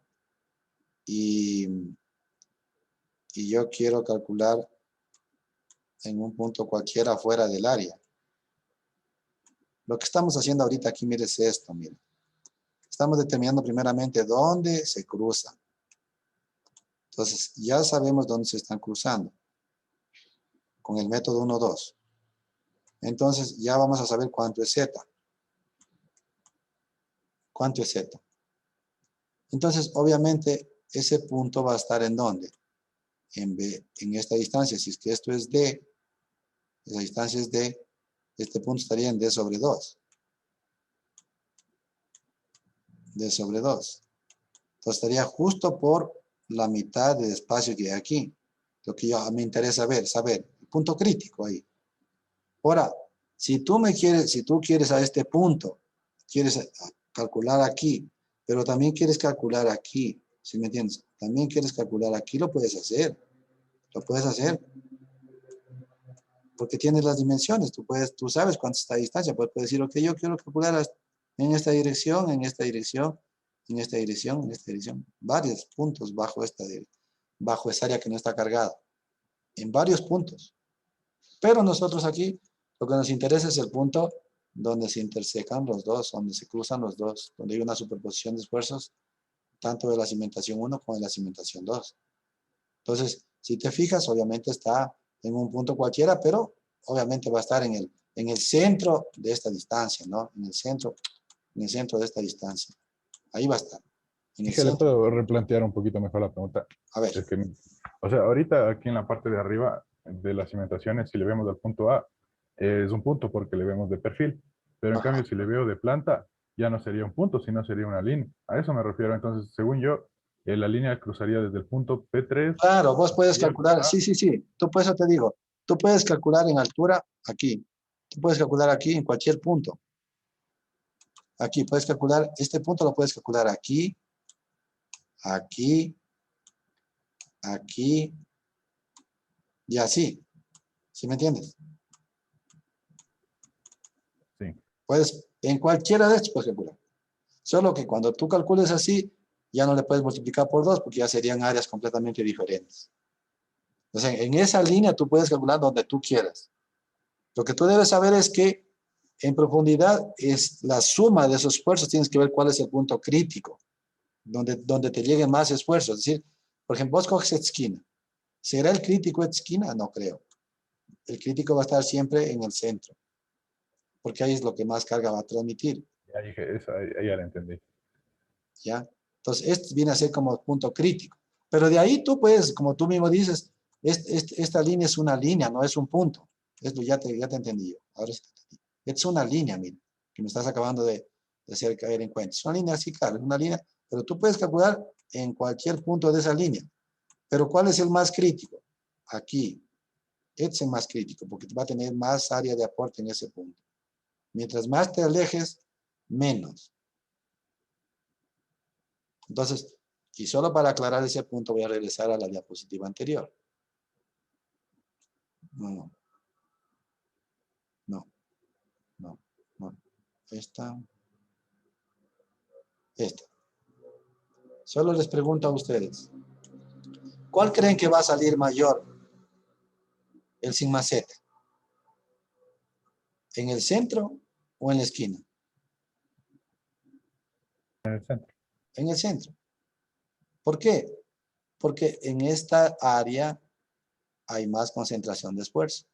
y yo quiero calcular en un punto cualquiera fuera del área. Lo que estamos haciendo ahorita aquí, mire, es esto, mire. Estamos determinando primeramente dónde se cruzan. Entonces, ya sabemos dónde se están cruzando con el método 1-2. Entonces, ya vamos a saber cuánto es Z. ¿Cuánto es Z? Entonces, obviamente, ese punto va a estar ¿en dónde? En esta distancia. Si es que esto es D, esa distancia es D, este punto estaría en D sobre 2. D sobre 2. Entonces, estaría justo por la mitad del espacio que hay aquí. Lo que me interesa saber, el punto crítico ahí. Ahora, si tú quieres a este punto, quieres calcular aquí, pero también quieres calcular aquí, ¿sí me entiendes? También quieres calcular aquí, lo puedes hacer. Lo puedes hacer. Porque tienes las dimensiones, tú sabes cuánto está la distancia, puedes decir, ok, yo quiero calcular en esta dirección, en esta dirección, en esta dirección, en esta dirección, varios puntos bajo esa área que no está cargada, en varios puntos. Pero nosotros aquí, lo que nos interesa es el punto donde se intersecan los dos, donde se cruzan los dos, donde hay una superposición de esfuerzos, tanto de la cimentación 1 como de la cimentación 2. Entonces, si te fijas, obviamente está en un punto cualquiera, pero obviamente va a estar en el centro de esta distancia, ¿no? En el centro de esta distancia. Ahí va a estar. En el Dije, le centro. puedo replantear un poquito mejor la pregunta. A ver. Es que, o sea, ahorita aquí en la parte de arriba de las cimentaciones, si le vemos al punto A, es un punto porque le vemos de perfil. Pero en Ajá. cambio, si le veo de planta, ya no sería un punto, sino sería una línea. A eso me refiero. Entonces, según yo, la línea cruzaría desde el punto P3. Claro, vos puedes sería el calcular, punto A. sí. Tú, por eso te digo, tú puedes calcular en altura aquí. Tú puedes calcular aquí en cualquier punto. Aquí puedes calcular, este punto lo puedes calcular aquí, aquí, aquí y así. ¿Sí me entiendes? Sí. Puedes, en cualquiera de estos puedes calcular. Solo que cuando tú calcules así, ya no le puedes multiplicar por 2 porque ya serían áreas completamente diferentes. Entonces, en esa línea tú puedes calcular donde tú quieras. Lo que tú debes saber es que en profundidad es la suma de esos esfuerzos. Tienes que ver cuál es el punto crítico, donde te lleguen más esfuerzos. Es decir, por ejemplo, vos coges esta esquina. ¿Será el crítico esta esquina? No creo. El crítico va a estar siempre en el centro, porque ahí es lo que más carga va a transmitir. Ya dije, ahí ya la entendí. ¿Ya? Entonces, este viene a ser como punto crítico. Pero de ahí tú puedes, como tú mismo dices, esta línea es una línea, no es un punto. Esto ya te entendí yo. Ahora sí te entendí. Es una línea, mira, que me estás acabando de hacer caer en cuenta. Es una línea, sí, claro, es una línea, pero tú puedes calcular en cualquier punto de esa línea. Pero ¿cuál es el más crítico? Aquí. Este es el más crítico, porque va a tener más área de aporte en ese punto. Mientras más te alejes, menos. Entonces, y solo para aclarar ese punto voy a regresar a la diapositiva anterior. No. Esta. Solo les pregunto a ustedes, ¿cuál creen que va a salir mayor? El sigma Z. ¿En el centro o en la esquina? En el centro. En el centro. ¿Por qué? Porque en esta área hay más concentración de esfuerzo.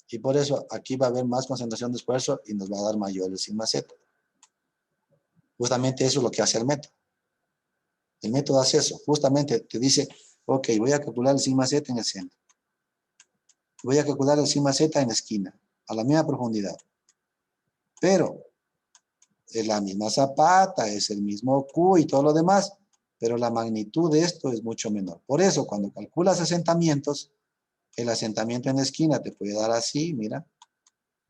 Y por eso aquí va a haber más concentración de esfuerzo y nos va a dar mayor el sigma Z. Justamente eso es lo que hace el método. El método hace eso. Justamente te dice, ok, voy a calcular el sigma Z en el centro. Voy a calcular el sigma Z en la esquina, a la misma profundidad. Pero es la misma zapata, es el mismo Q y todo lo demás, pero la magnitud de esto es mucho menor. Por eso, cuando calculas asentamientos, el asentamiento en la esquina te puede dar así, mira,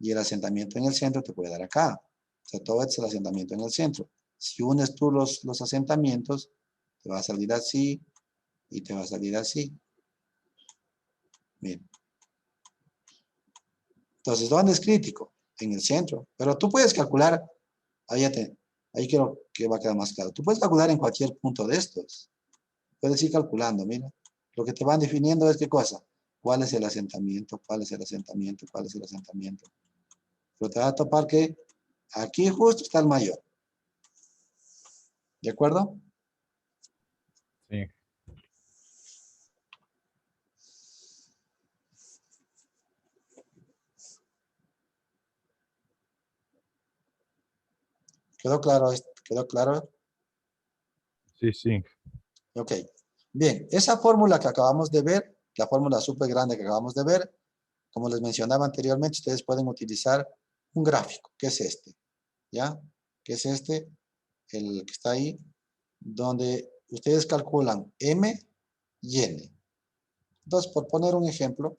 y el asentamiento en el centro te puede dar acá. O sea, todo es el asentamiento en el centro. Si unes tú los asentamientos, te va a salir así y te va a salir así. Mira. Entonces, ¿dónde es crítico? En el centro. Pero tú puedes calcular, ahí quiero que va a quedar más claro. Tú puedes calcular en cualquier punto de estos. Puedes ir calculando, mira. Lo que te van definiendo es qué cosa. ¿Cuál es el asentamiento? ¿Cuál es el asentamiento? ¿Cuál es el asentamiento? Pero te va a topar que aquí justo está el mayor. ¿De acuerdo? Sí. ¿Quedó claro? ¿Quedó claro? Sí. Ok. Bien, esa fórmula que acabamos de ver, la fórmula súper grande que acabamos de ver, como les mencionaba anteriormente, ustedes pueden utilizar un gráfico, que es este. ¿Ya? Que es este, el que está ahí, donde ustedes calculan M y N. Entonces, por poner un ejemplo,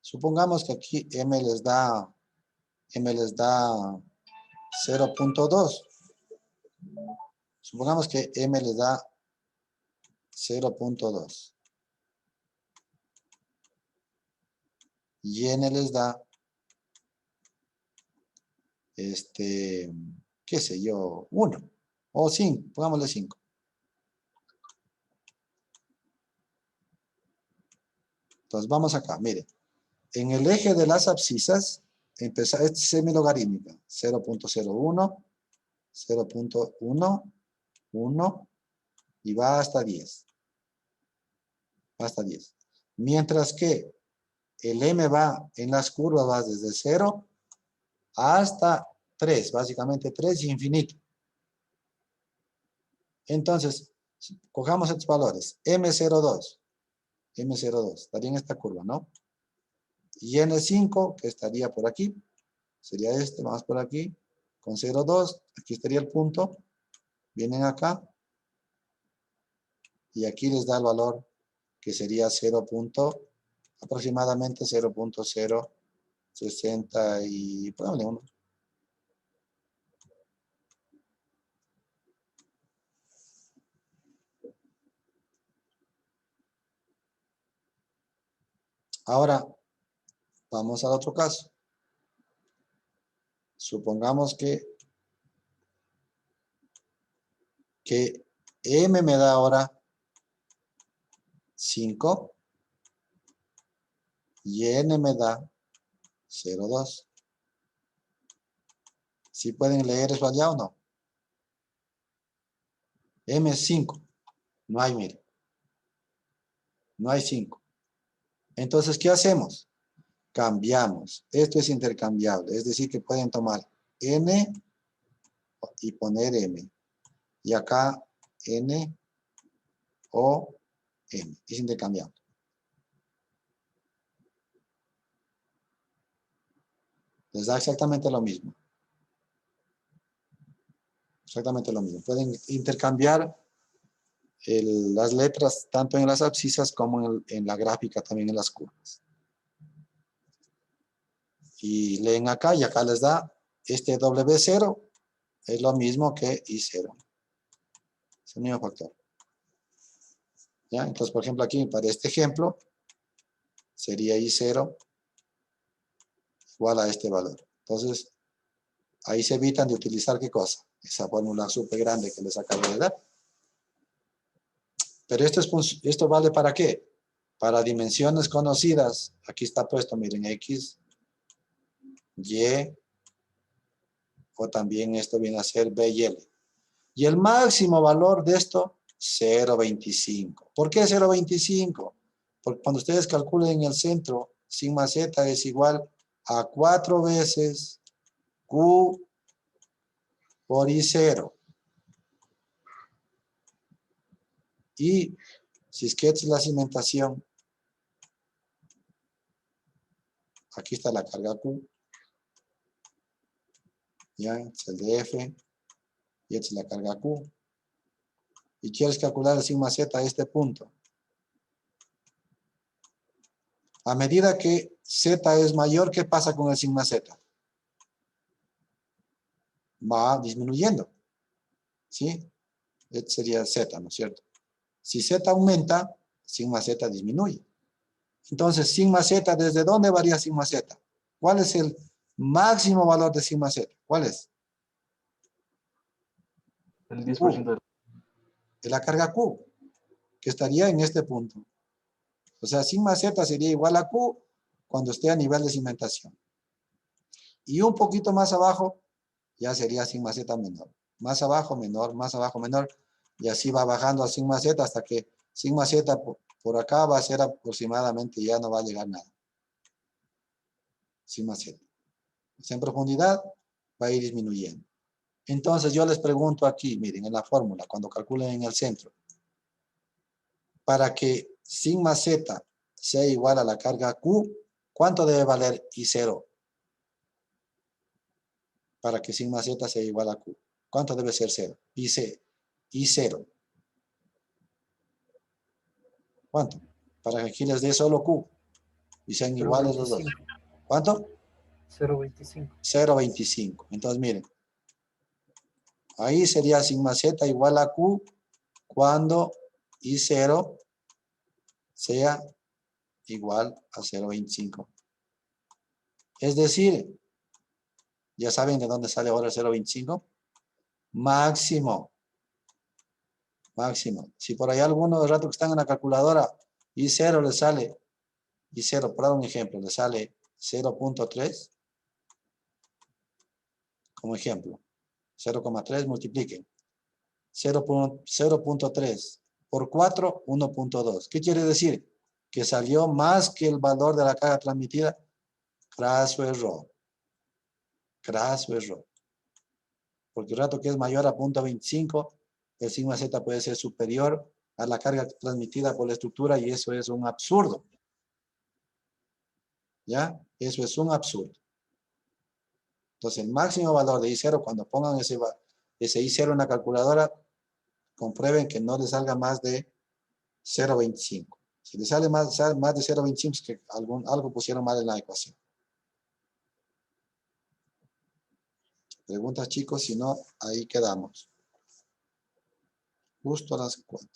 supongamos que aquí M les da 0.2. Supongamos que M les da 0.2. Y N les da, qué sé yo, 1. O 5, pongámosle 5. Entonces vamos acá, mire. En el eje de las abscisas, este es semilogarítmica. 0.01, 0.1, 1 y va hasta 10. Va hasta 10. Mientras que el m va en las curvas, va desde 0 hasta 3, básicamente 3 y infinito. Entonces, cojamos estos valores. M02, estaría en esta curva, ¿no? Y N5, que estaría por aquí, sería este, vamos por aquí, con 0,2, aquí estaría el punto, vienen acá, y aquí les da el valor que sería 0. Aproximadamente 0.060 y ponle 1. Ahora, vamos al otro caso. Supongamos que M me da ahora 5 y N me da 0,2. ¿Sí pueden leer eso allá o no? M es 5. No hay, mire. No hay 5. Entonces, ¿qué hacemos? Cambiamos. Esto es intercambiable. Es decir, que pueden tomar N y poner M. Y acá N o M. Es intercambiable. Les da exactamente lo mismo. Exactamente lo mismo. Pueden intercambiar las letras tanto en las abscisas como en la gráfica, también en las curvas. Y leen acá y acá les da este W0 es lo mismo que I0. Es el mismo factor. ¿Ya? Entonces, por ejemplo, aquí para este ejemplo sería I0 igual a este valor. Entonces, ahí se evitan de utilizar ¿qué cosa? Esa fórmula súper grande que les acabo de dar. Pero esto vale ¿para qué? Para dimensiones conocidas. Aquí está puesto, miren, X, Y, o también esto viene a ser B y L. Y el máximo valor de esto, 0.25. ¿Por qué 0.25? Porque cuando ustedes calculen en el centro, sigma z es igual a 4 veces Q por I0. Y si es que esta es la cimentación, aquí está la carga Q, ya, es el DF, y esta es la carga Q. Y quieres calcular el sigma z a este punto. A medida que z es mayor, ¿qué pasa con el sigma z? Va disminuyendo, ¿sí? Este sería z, ¿no es cierto? Si z aumenta, sigma z disminuye. Entonces, sigma z, ¿desde dónde varía sigma z? ¿Cuál es el máximo valor de sigma z? ¿Cuál es? El 10% de la carga Q, que estaría en este punto. O sea, sigma z sería igual a Q cuando esté a nivel de cimentación. Y un poquito más abajo, ya sería sigma z menor. Más abajo, menor, más abajo, menor. Y así va bajando a sigma z hasta que sigma z por acá va a ser aproximadamente, ya no va a llegar nada. Sigma z. O sea, en profundidad va a ir disminuyendo. Entonces yo les pregunto aquí, miren, en la fórmula, cuando calculen en el centro, para que sigma z sea igual a la carga Q, ¿cuánto debe valer I0? Para que sigma z sea igual a Q. ¿Cuánto debe ser 0? I0. ¿Cuánto? Para que aquí les dé solo Q y sean iguales los dos. ¿Cuánto? 0.25. 0.25. Entonces miren, ahí sería sigma z igual a Q cuando I0 sea igual a 0.25. Es decir, ¿ya saben de dónde sale ahora el 0.25? Máximo. Máximo. Si por ahí alguno de rato que están en la calculadora I0 les sale y 0, por dar un ejemplo, le sale 0.3 como ejemplo. 0,3 multipliquen. 0.3 por 4, 1.2. ¿Qué quiere decir? Que salió más que el valor de la carga transmitida. Craso error. Craso error. Porque el rato que es mayor a 0.25, el sigma z puede ser superior a la carga transmitida por la estructura y eso es un absurdo. ¿Ya? Eso es un absurdo. Entonces, el máximo valor de I0, cuando pongan ese I0 en la calculadora, comprueben que no le salga más de 0.25. Si le sale más de 0.25, es que algo pusieron mal en la ecuación. Preguntas, chicos, si no, ahí quedamos. Justo a las 4.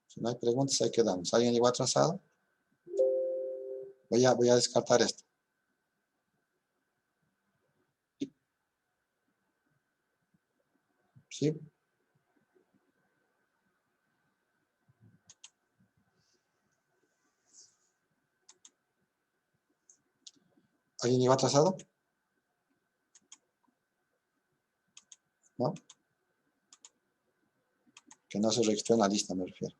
Si no hay preguntas, ahí quedamos. ¿Alguien llegó atrasado? Voy a descartar esto. ¿Sí? ¿Alguien llegó atrasado? ¿No? Que no se registró en la lista, me refiero.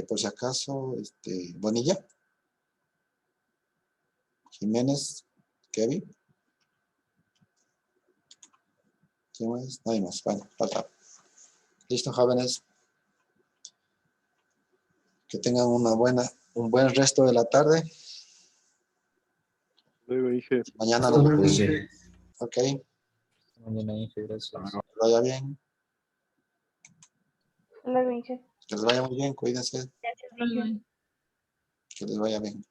Por si acaso, Bonilla, Jiménez, Kevin. ¿Quién más? No hay más. Bueno, falta. Listo, jóvenes. Que tengan un buen resto de la tarde. Luego dije, Mañana Hasta nos luego, vemos. Inge. Ok, Mañana, Inge, gracias. que les vaya bien. Luego, Inge. Que les vaya muy bien, cuídense. Gracias, Inge. Que les vaya bien.